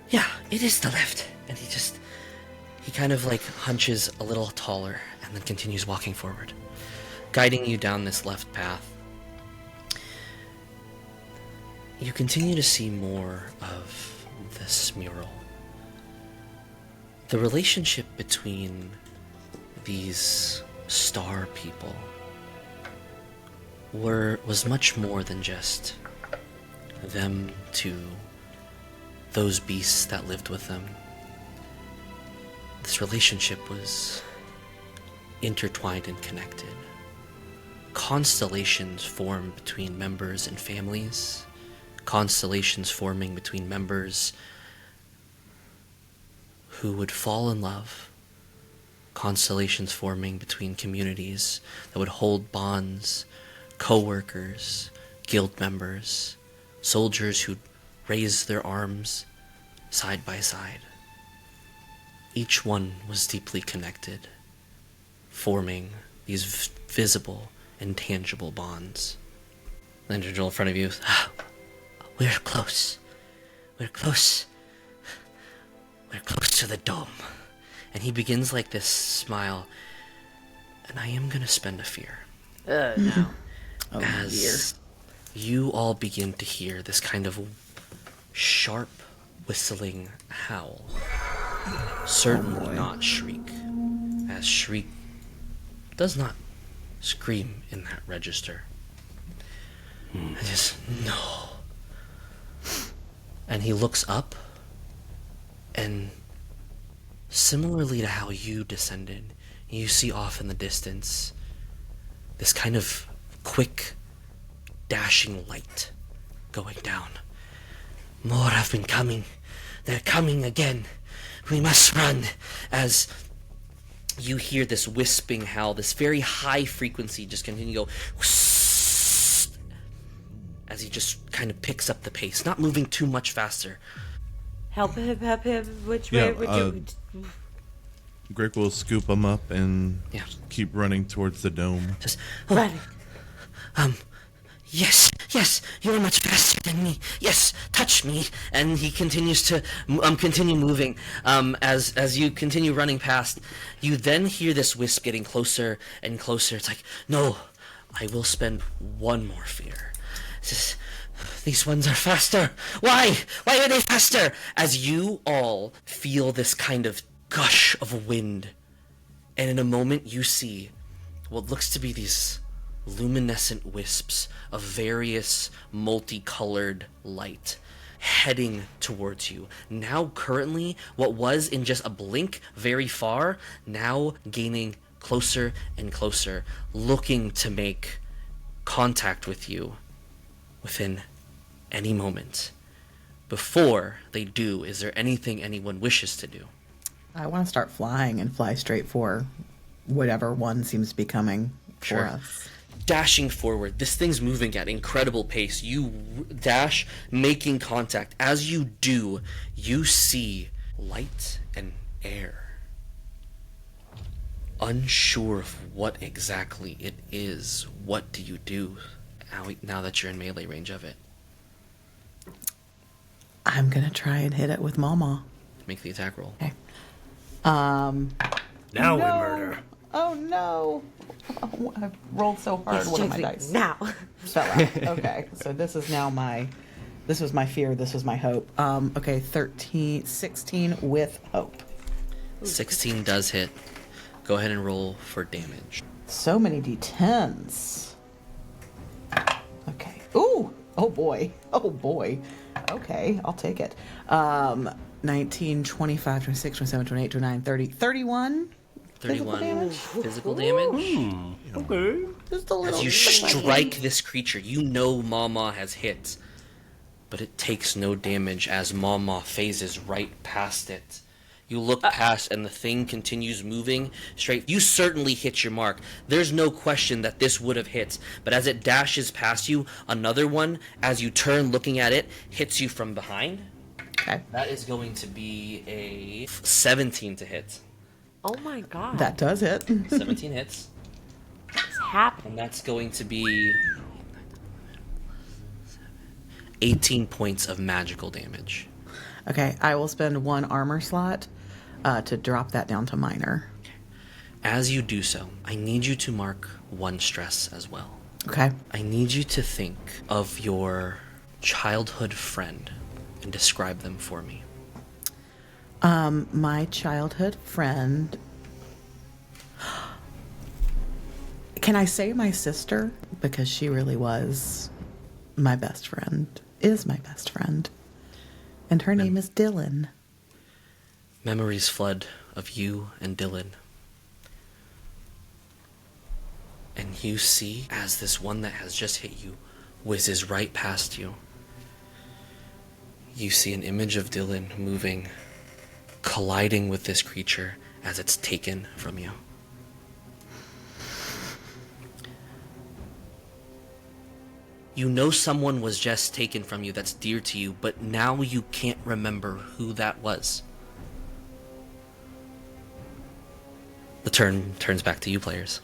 Yeah, it is the left. And he kind of like hunches a little taller and then continues walking forward, guiding you down this left path. You continue to see more of this mural. The relationship between these star people was much more than just them to those beasts that lived with them. This relationship was intertwined and connected. Constellations formed between members and families. Constellations forming between members who would fall in love. Constellations forming between communities that would hold bonds, co-workers, guild members, soldiers who'd raise their arms side by side. Each one was deeply connected, forming these visible and tangible bonds. The individual in front of you, we're close. We're close. We're close to the dome. And he begins like this smile. And I am gonna spend a fear. No. As you all begin to hear this kind of sharp whistling howl. Certainly not shriek, as shriek does not scream in that register. It is no. And he looks up, and similarly to how you descended, you see off in the distance this kind of quick, dashing light going down. More have been coming. They're coming again. We must run. As you hear this wisping howl, this very high frequency just continue to go as he just kind of picks up the pace, not moving too much faster. Help him, help him. Which way would you... Grick will scoop him up and keep running towards the dome. Just Running. Yes, you're much faster than me. Yes, touch me. And he continues to continue moving. As you continue running past, you then hear this wisp getting closer and closer. It's like, no, I will spend one more fear. It's just, these ones are faster. Why are they faster? As you all feel this kind of gush of wind, and in a moment you see what looks to be these luminescent wisps of various multicolored light heading towards you. Now currently, what was in just a blink very far, now gaining closer and closer, looking to make contact with you within any moment. Before they do, is there anything anyone wishes to do? I want to start flying and fly straight for whatever one seems to be coming for us. Dashing forward, this thing's moving at incredible pace. You dash, making contact. As you do, you see light and air. Unsure of what exactly it is, what do you do now that you're in melee range of it? I'm going to try and hit it with Mama. Make the attack roll. Okay. Now we murder. Oh no! Oh, I rolled so hard. One of my dice Now. fell out. Okay, so this is now this was my fear. This was my hope. Okay, 16 with hope. 16 does hit. Go ahead and roll for damage. So many d10s. Okay. Ooh! Oh boy. Oh boy. Okay, I'll take it. 19, 25, 26, 27, 28, 29, 30, 31. 31 physical damage. Okay. Just a little. As you strike this creature, you know Mama has hit, but it takes no damage as Mama phases right past it. You look past and the thing continues moving straight. You certainly hit your mark. There's no question that this would have hit, but as it dashes past you, another one, as you turn looking at it, hits you from behind. Okay. That is going to be a 17 to hit. Oh my god. That does hit. 17 hits. What's happening? And that's going to be 18 points of magical damage. Okay, I will spend one armor slot to drop that down to minor. As you do so, I need you to mark one stress as well. Okay. I need you to think of your childhood friend and describe them for me. My childhood friend. Can I say my sister? Because she really was my best friend, is my best friend. And her name is Dylan. Memories flood of you and Dylan. And you see, as this one that has just hit you whizzes right past you, you see an image of Dylan moving, colliding with this creature as it's taken from you. You know someone was just taken from you that's dear to you, but now you can't remember who that was. The turn turns back to you players.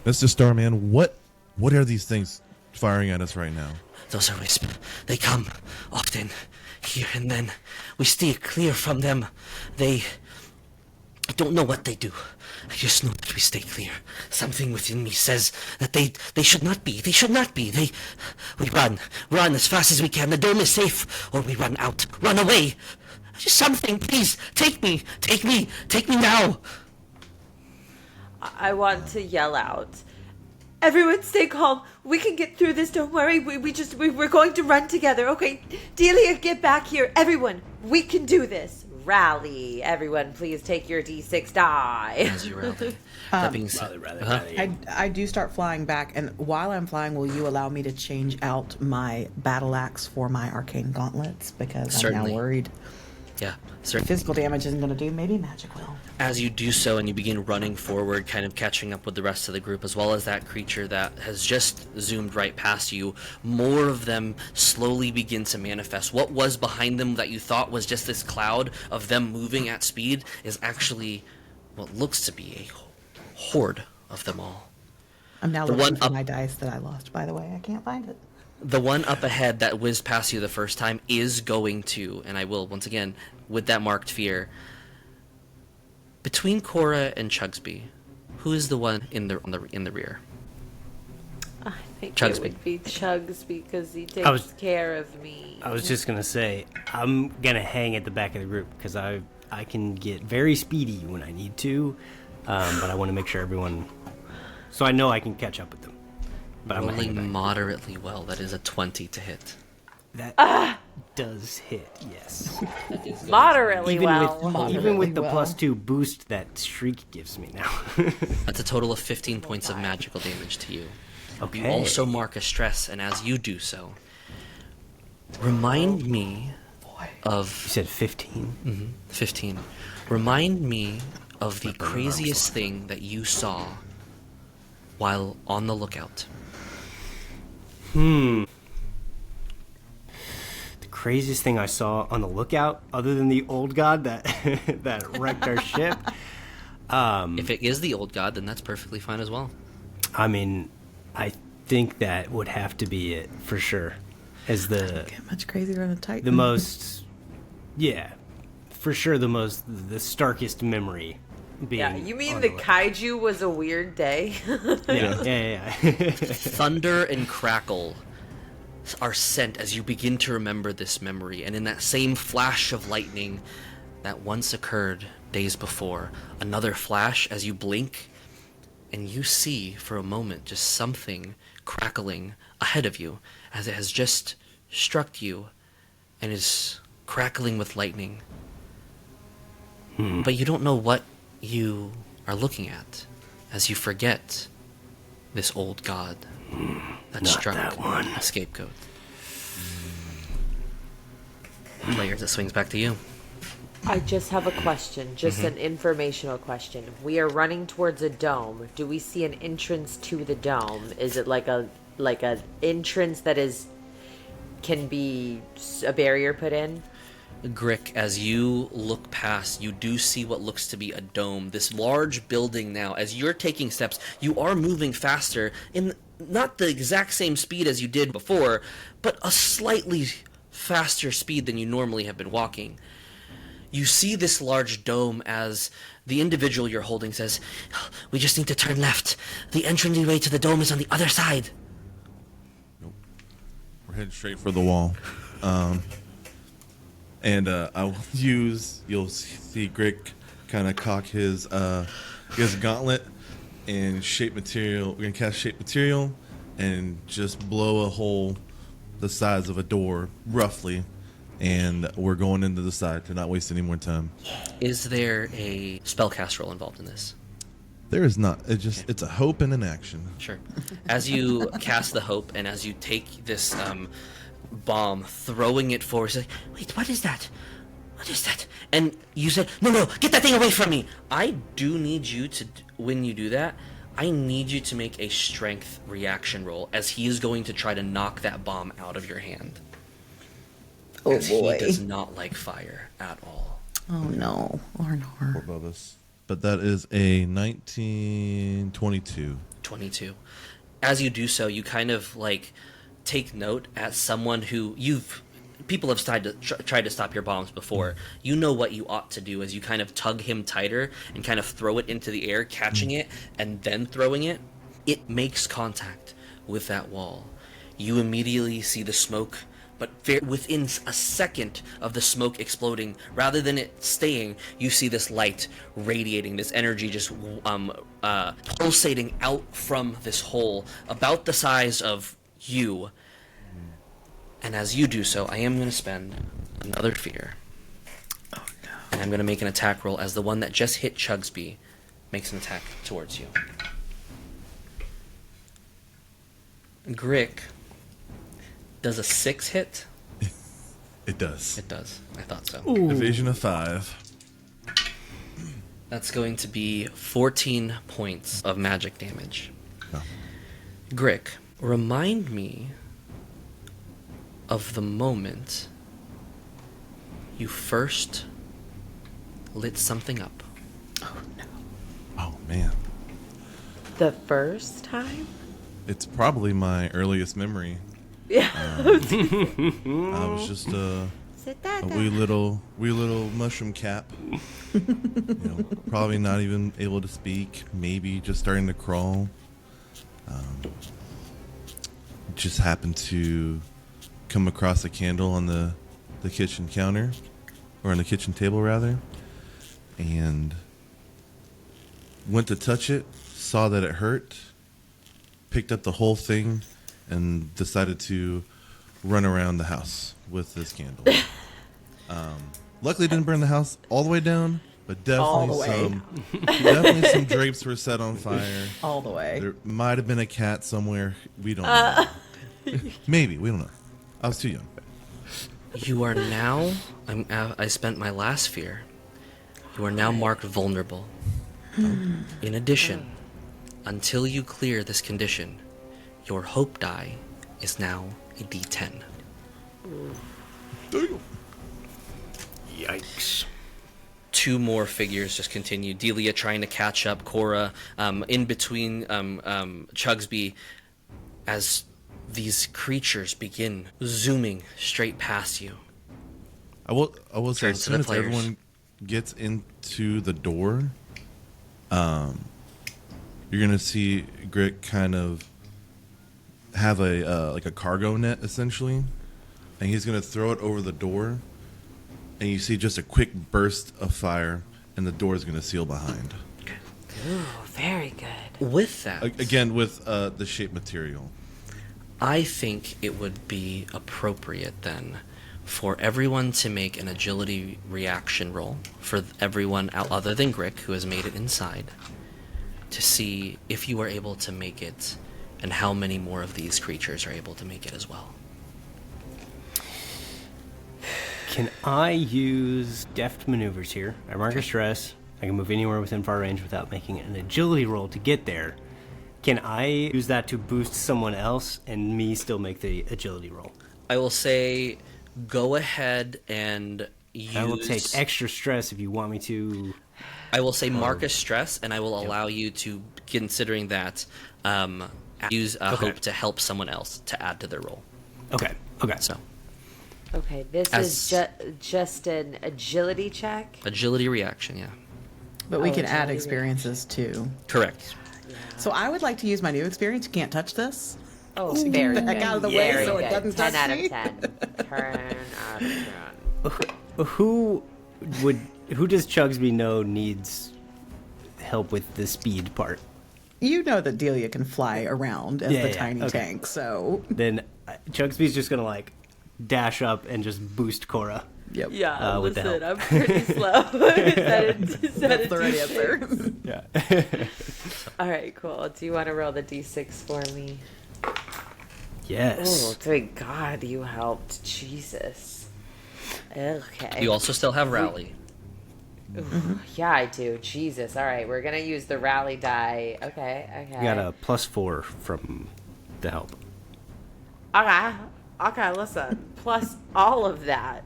Mr. Starman, what are these things firing at us right now? Those are wisps. They come often, here and then. We steer clear from them. I don't know what they do. I just know that we stay clear. Something within me says that they should not be. They should not be. We run as fast as we can. The dome is safe, or we run out, run away. Just something, please, take me now. I want to yell out. Everyone stay calm. We can get through this. Don't worry. We're going to run together. Okay, Delia, get back here. Everyone, we can do this. Rally. Everyone, please take your D6 die. As you rally. That being said, I do start flying back, and while I'm flying, will you allow me to change out my battle axe for my arcane gauntlets? Because Certainly. I'm now worried. Yeah, certainly. Physical damage isn't going to do. Maybe magic will. As you do so and you begin running forward, kind of catching up with the rest of the group, as well as that creature that has just zoomed right past you, more of them slowly begin to manifest. What was behind them that you thought was just this cloud of them moving at speed is actually what looks to be a horde of them all. I'm now The looking one for up- my dice that I lost, by the way. I can't find it. The one up ahead that whizzed past you the first time is going to, and I will, once again, with that marked fear, between Kora and Chugsby, who is the one in the rear? I think Chugsby. it would be Chugsby because he takes care of me. I was just gonna say I'm gonna hang at the back of the group because I can get very speedy when I need to, but I want to make sure everyone, so I know I can catch up with them. But I'm gonna hang Rolling back. moderately well. That is a 20 to hit. That does hit, yes. Moderately Even well. even with the well. +2 boost that Shriek gives me now. That's a total of 15 points of magical damage to you. Okay. You also mark a stress, and as you do so, remind me of You said 15. 15. Remind me of the craziest thing that you saw while on the lookout. The craziest thing I saw on the lookout, other than the old god that that wrecked our ship. If it is the old god, then that's perfectly fine as well. I mean, I think that would have to be it for sure. As the Get much crazier on a Titan. the most, yeah, for sure the starkest memory. Being Yeah, you mean on the lookout. kaiju was a weird day? Yeah. Thunder and crackle are sent as you begin to remember this memory, and in that same flash of lightning that once occurred days before, another flash as you blink, and you see for a moment just something crackling ahead of you as it has just struck you and is crackling with lightning. But you don't know what you are looking at as you forget this old god that struck that one. a scapegoat. Players, it swings back to you. I just have a question, just Mm-hmm. an informational question. We are running towards a dome. Do we see an entrance to the dome? Is it like a entrance that can be a barrier put in? Grick, as you look past, you do see what looks to be a dome. This large building now, as you're taking steps, you are moving faster in not the exact same speed as you did before, but a slightly faster speed than you normally have been walking. You see this large dome as the individual you're holding says, "We just need to turn left. The entryway to the dome is on the other side." We're heading straight for the wall. And I will you'll see Grick kind of cock his gauntlet and shape material. We're going to cast shape material and just blow a hole the size of a door, roughly. And we're going into the side to not waste any more time. Is there a spellcast roll involved in this? There is not. It's a hope and an action. Sure. As you cast the hope and as you take this bomb, throwing it forward, like, "Wait, what is that? What is that?" And you said, no, get that thing away from me. I do need you to, when you do that, I need you to make a strength reaction roll as he is going to try to knock that bomb out of your hand. Oh As boy. he does not like fire at all. Oh no. Arnor. Above us. But that is a 1922. 22. As you do so, you kind of like take note as someone who people have tried to stop your bombs before. You know what you ought to do as you kind of tug him tighter and kind of throw it into the air, catching it and then throwing it. It makes contact with that wall. You immediately see the smoke, but within a second of the smoke exploding, rather than it staying, you see this light radiating, this energy just pulsating out from this hole, about the size of you. And as you do so, I am going to spend another fear. Oh no. And I'm going to make an attack roll as the one that just hit Chugsby makes an attack towards you. Grick, does a 6 hit? It does. It does. I thought so. Evasion of 5. That's going to be 14 points of magic damage. Oh. Grick, remind me of the moment you first lit something up. Oh, man. The first time? It's probably my earliest memory. Yeah. I was just a wee little mushroom cap. Probably not even able to speak. Maybe just starting to crawl. Just happened to come across a candle on the kitchen counter, or on the kitchen table rather, and went to touch it. Saw that it hurt. Picked up the whole thing and decided to run around the house with this candle. Luckily, didn't burn the house all the way down, but definitely some drapes were set on fire. All the way. There might have been a cat somewhere. We don't know. Maybe, we don't know. I was too young. You are now... I spent my last fear. You are now marked vulnerable. In addition, until you clear this condition, your hope die is now a D10. Yikes. 2 more figures just continue. Delia trying to catch up Kora, in between Chugsby, as these creatures begin zooming straight past you. I will say, Turn as to soon the as players. everyone gets into the door, you're gonna see Grick kind of have a like a cargo net essentially, and he's gonna throw it over the door, and you see just a quick burst of fire, and the door is gonna seal behind. Ooh, very good. With that, Again, with the shape material. I think it would be appropriate then for everyone to make an agility reaction roll for everyone other than Grick, who has made it inside, to see if you are able to make it and how many more of these creatures are able to make it as well. Can I use deft maneuvers here? I mark a stress. I can move anywhere within far range without making an agility roll to get there. Can I use that to boost someone else and me still make the agility roll? I will say go ahead and use... I will take extra stress if you want me to. I will say mark a stress, and I will allow you to, considering that, use a hope to help someone else to add to their roll. Okay. So, Okay, this is just an agility check. agility reaction, yeah. But we can it's add really experiences too. Correct. So I would like to use my new experience. You can't touch this. Oh, Get very the good. heck out of the way Very so it good. doesn't 10 touch out me. of 10. 10 out of 10. Who does Chugsby know needs help with the speed part? You know that Delia can fly around as the tiny okay. tank, so Then Chugsby's just gonna dash up and just boost Kora. yep. Yeah, with the listen, help. I'm pretty slow. That's the right answer. Yeah. All right, cool. Do you want to roll the d6 for me? Yes. Oh, thank God you helped. Jesus. Okay. You also still have rally. Yeah, I do. Jesus. All right, we're going to use the rally die. Okay. You got a +4 from the help. Okay, listen. Plus all of that.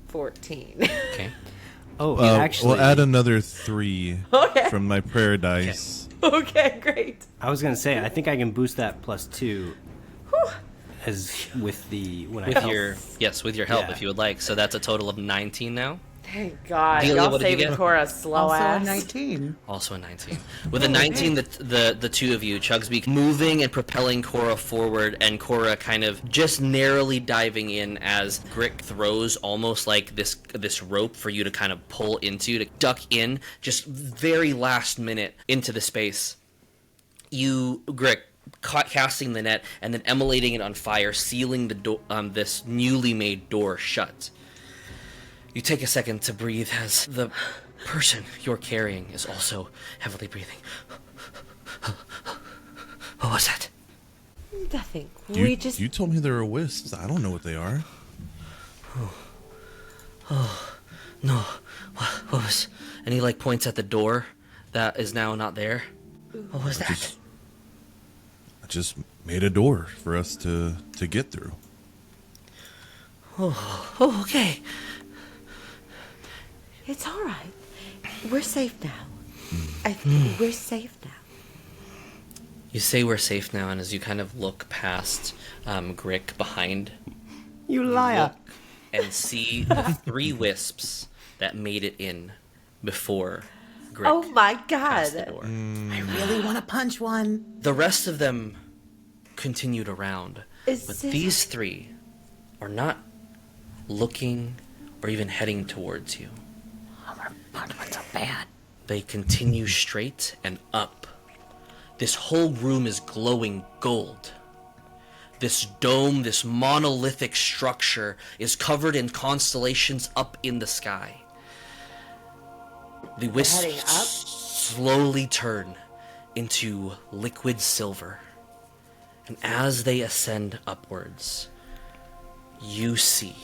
14. Okay. Oh, actually, We'll add another 3 Okay. from my prayer dice. Okay, great. I was gonna say I think I can boost that +2, as with the when I With help. with your help, Yeah. if you would like. So that's a total of 19 now. Thank God. Delia, Y'all what did you saving get? Cora slow Also a ass. 19. Also a 19. With a 19, the two of you, Chugsby, moving and propelling Kora forward, and Kora kind of just narrowly diving in as Grick throws almost like this rope for you to kind of pull into, to duck in, just very last minute into the space. You, Grick, casting the net and then emulating it on fire, sealing the door, this newly made door shut. You take a second to breathe as the person you're carrying is also heavily breathing. What was that? Nothing. You told me there were wisps. I don't know what they are. No. What was... And he, like, points at the door that is now not there. What was that? I just made a door for us to get through. Oh, okay. It's all right. We're safe now. I think we're safe now. You say we're safe now, and as you kind of look past Grick behind, You liar. look and see the 3 wisps that made it in before Grick Oh my passed the God. door. I really want to punch one. The rest of them continued around, Is but it- these 3 are not looking or even heading towards you. Oh, my punch one's so bad. They continue straight and up. This whole room is glowing gold. This dome, this monolithic structure, is covered in constellations up in the sky. The wisps Heading up? slowly turn into liquid silver. And as they ascend upwards, you see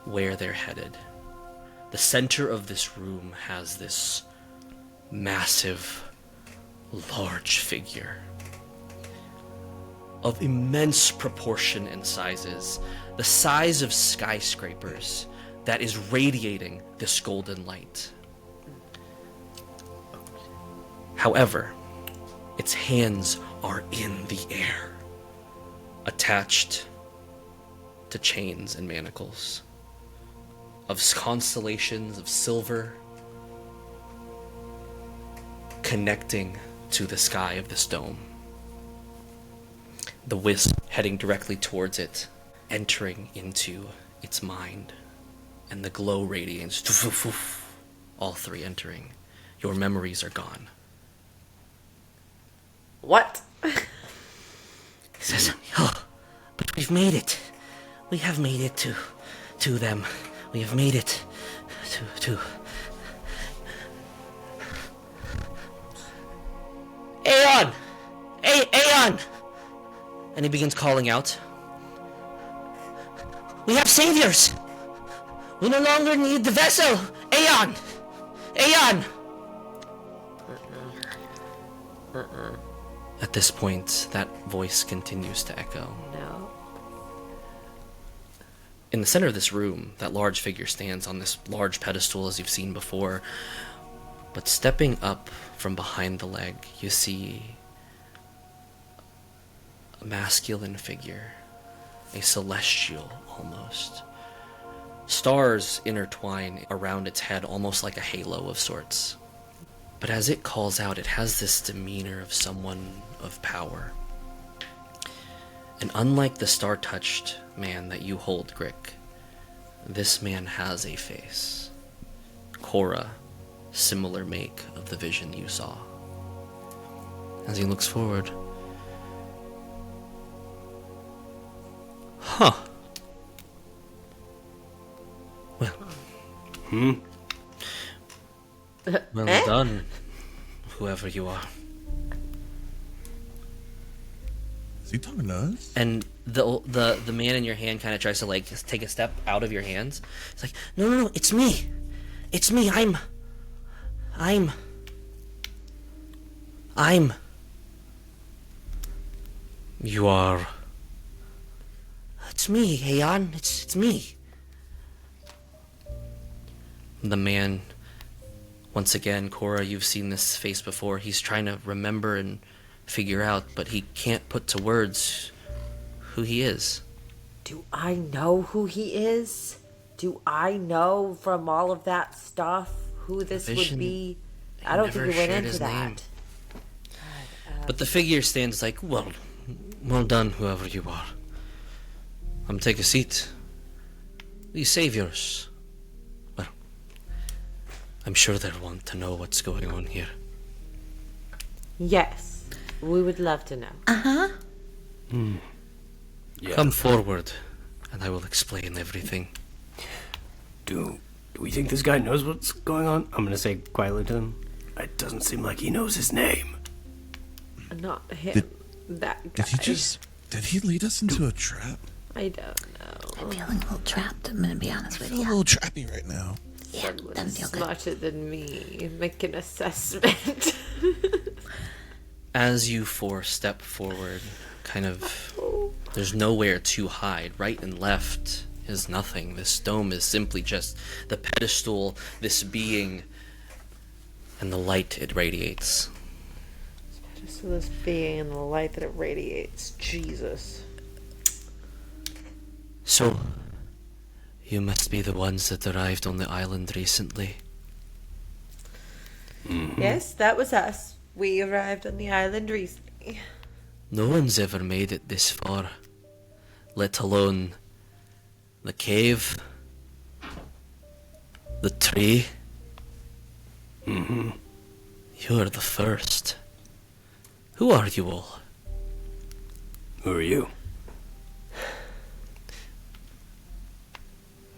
where they're headed. The center of this room has this massive, large figure of immense proportion and sizes, the size of skyscrapers, that is radiating this golden light. However, its hands are in the air, attached to chains and manacles of constellations of silver connecting to the sky of this dome. The wisp heading directly towards it, entering into its mind, and the glow radiance, all 3 entering. Your memories are gone. What? He says, "Oh, but we've made it. We have made it to them. We have made it to Aeon! Aeon!" And he begins calling out. "We have saviors! We no longer need the vessel! Aeon! Aeon!" At this point, that voice continues to echo. No. In the center of this room, that large figure stands on this large pedestal as you've seen before. But stepping up from behind the leg, you see a masculine figure, a celestial almost. Stars intertwine around its head almost like a halo of sorts. But as it calls out, it has this demeanor of someone of power. And unlike the star-touched man that you hold, Grick, this man has a face. Kora, similar make of the vision you saw. As he looks forward. Huh. Well. Well done, whoever you are. Is he talking to us? And the man in your hand kind of tries to like just take a step out of your hands. It's like, no, it's me. It's me. I'm. You are. It's me, Aeon. It's me. The man. Once again, Kora, you've seen this face before. He's trying to remember and figure out, but he can't put to words who he is. Do I know who he is? Do I know from all of that stuff who this Vision, would be? he I don't never think it went shared into his that. name. But the figure stands like, well done, whoever you are. Take a seat. These saviors, well, I'm sure they'll want to know what's going on here. Yes, we would love to know. Uh-huh. Yeah. Come forward, and I will explain everything. Do we think this guy knows what's going on? I'm gonna say quietly to him. It doesn't seem like he knows his name. Not him. That guy. Did he lead us into a trap? I don't know. I'm feeling a little trapped, I'm gonna be honest I with feel a you. little trappy right now. Yeah, doesn't Someone feel good. smarter than me. Make an assessment. As you four step forward, kind of, there's nowhere to hide. Right and left is nothing. This dome is simply just the pedestal, this being, and the light it radiates. Just this being and the light that it radiates. Jesus. So, you must be the ones that arrived on the island recently. Yes, that was us. We arrived on the island recently. No one's ever made it this far, let alone the cave, the tree. You're the first. Who are you all? Who are you?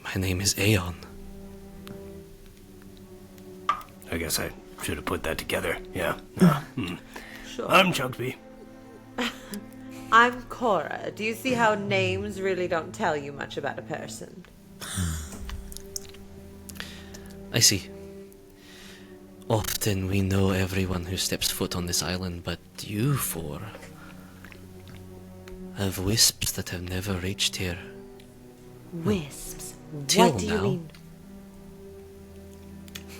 My name is Aeon. I guess I should have put that together. Yeah. Sure. I'm Chugsby. I'm Kora. Do you see how names really don't tell you much about a person? I see. Often we know everyone who steps foot on this island, but you four have wisps that have never reached here. Wisps. Till What do you now. mean?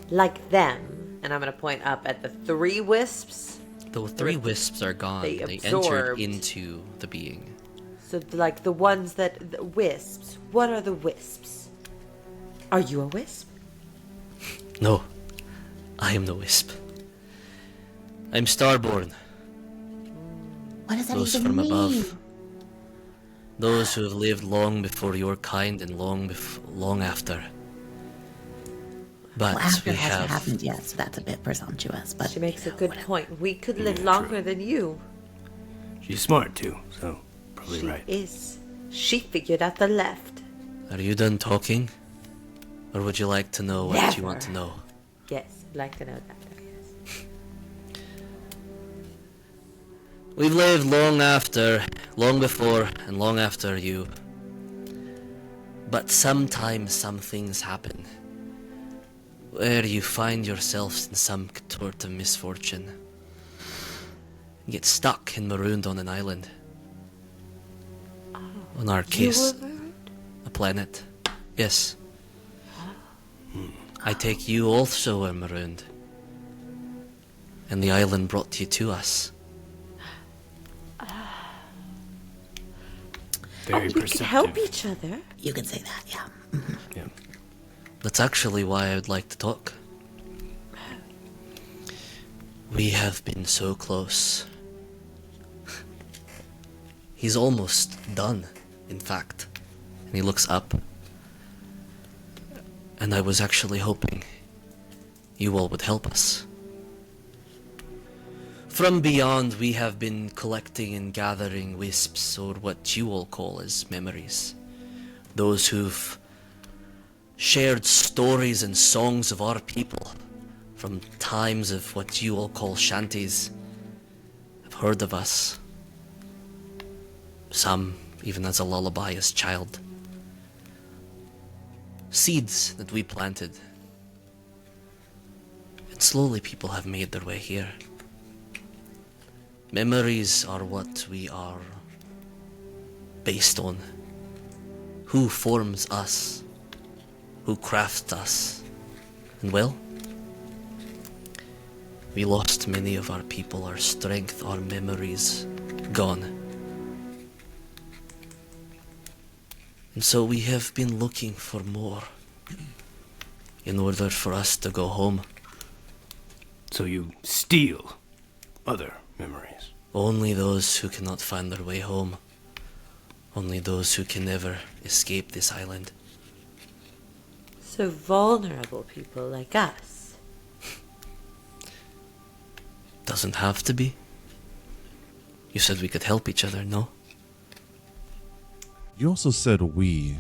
Like them. And I'm going to point up at the 3 wisps. The 3 wisps are gone. They They absorbed. entered into the being. So, like the ones that. The wisps. What are the wisps? Are you a wisp? No, I am the wisp. I'm starborn. What does that Those even from mean? above. Those who have lived long before your kind and long after. But Well, after we hasn't have. happened yet, so that's a bit presumptuous. But She makes a you know, good whatever. point. We could live Yeah, longer true. than you. She's smart too, so probably She right. is. She figured out the left. Are you done talking? Or would you like to know what you want to Never. know? Yes, I'd like to know that. Yes. We've lived long before, and long after you. But sometimes some things happen. Where you find yourselves in some sort of misfortune. You get stuck and marooned on an island. In our case, You were rude? a planet. Yes. I take you also were marooned. And the island brought you to us. Very We could perceptive. help each other. You can say that, yeah. Yeah. That's actually why I would like to talk. We have been so close. He's almost done, in fact. And he looks up. And I was actually hoping you all would help us. From beyond, we have been collecting and gathering wisps, or what you all call as memories. Those who've shared stories and songs of our people, from times of what you all call shanties, have heard of us. Some even as a lullaby as child. Seeds that we planted. And slowly people have made their way here. Memories are what we are based on. Who forms us? Who crafts us? And well, we lost many of our people, our strength, our memories gone. And so we have been looking for more in order for us to go home. So you steal other memories. Only those who cannot find their way home. Only those who can never escape this island. So vulnerable people like us. Doesn't have to be. You said we could help each other, no? You also said we.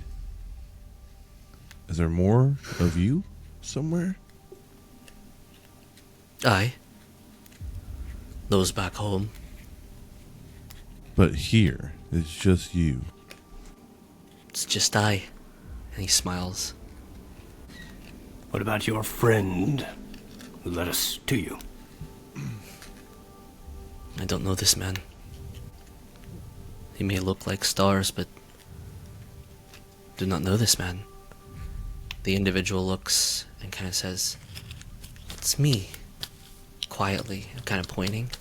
Is there more of you somewhere? Aye. Those back home. But here, it's just you. It's just I. And he smiles. What about your friend who led us to you? I don't know this man. He may look like stars, but do not know this man. The individual looks and kind of says, "It's me," quietly, kind of pointing,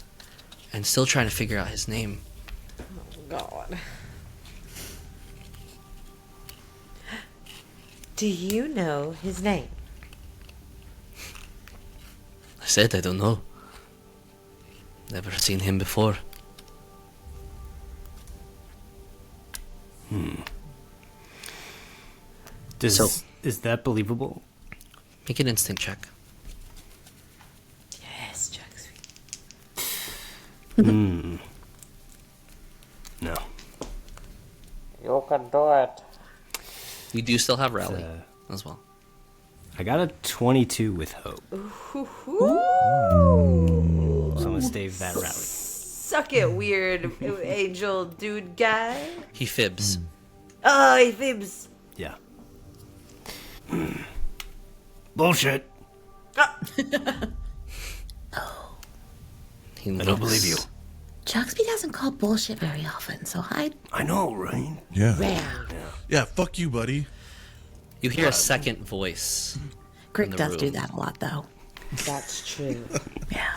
and still trying to figure out his name. God. Do you know his name? I said I don't know. Never seen him before. Is that believable? Make an instinct check. Yes, Chugsby. No. You can do it. You do still have rally as well. I got a 22 with hope. So I'm gonna stave that rally. Suck it, weird angel dude guy. He fibs. Oh, he fibs. Yeah. Bullshit. He I don't believe you. Chugsby doesn't call bullshit very often, so I know, right? Yeah. rare. Yeah, fuck you, buddy. You hear a second voice. Grick the does do room. that a lot, though. That's true. Yeah.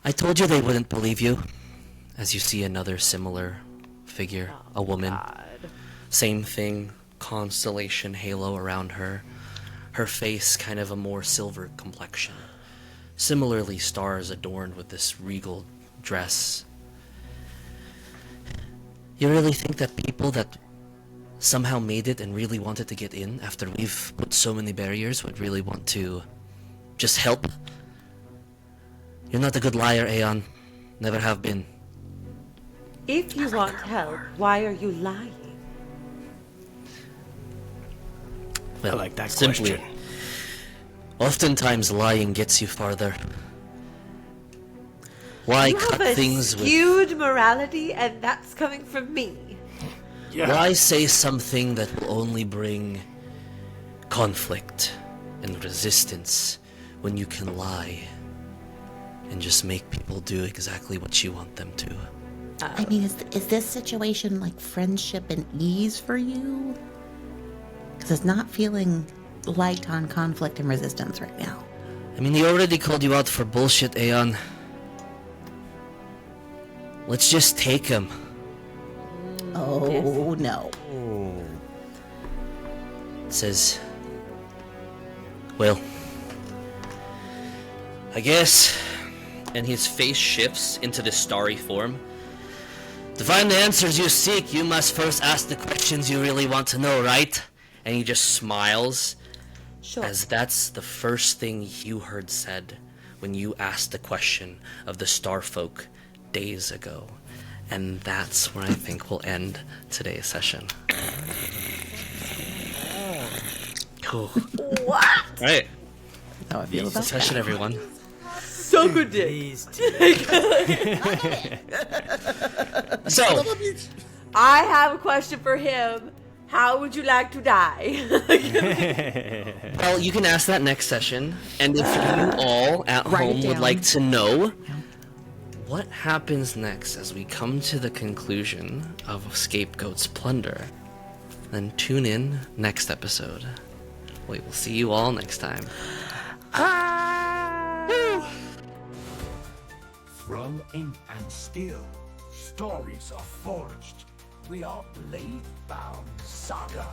I told you they wouldn't believe you. As you see another similar figure, a woman. Same thing, constellation halo around her. Her face kind of a more silver complexion. Similarly, stars adorned with this regal dress. You really think that people that somehow made it and really wanted to get in after we've put so many barriers would really want to just help? You're not a good liar, Aeon. Never have been. If you want help, why are you lying? Well, I like that simply, question. oftentimes lying gets you farther. Why You cut have a things with... skewed morality, and that's coming from me. Why say something that will only bring conflict and resistance when you can lie and just make people do exactly what you want them to? I mean, is this situation like friendship and ease for you? Because it's not feeling light on conflict and resistance right now. I mean, he already called you out for bullshit, Aeon. Let's just take him. Oh, no. Says, well, I guess, and his face shifts into the starry form. To find the answers you seek, you must first ask the questions you really want to know, right? And he just smiles, Sure. as that's the first thing you heard said when you asked the question of the Starfolk days ago. And that's where I think we'll end today's session. Cool. What? Right. That's how I feel about Session, everyone. So good, Dick. These So, I have a question for him. How would you like to die? well, you can ask that next session. And if you all at Write it home would down. like to know what happens next as we come to the conclusion of Scapegoat's Plunder, then tune in next episode. We will see you all next time. From ink and steel, stories are forged. We are BladeBound Saga.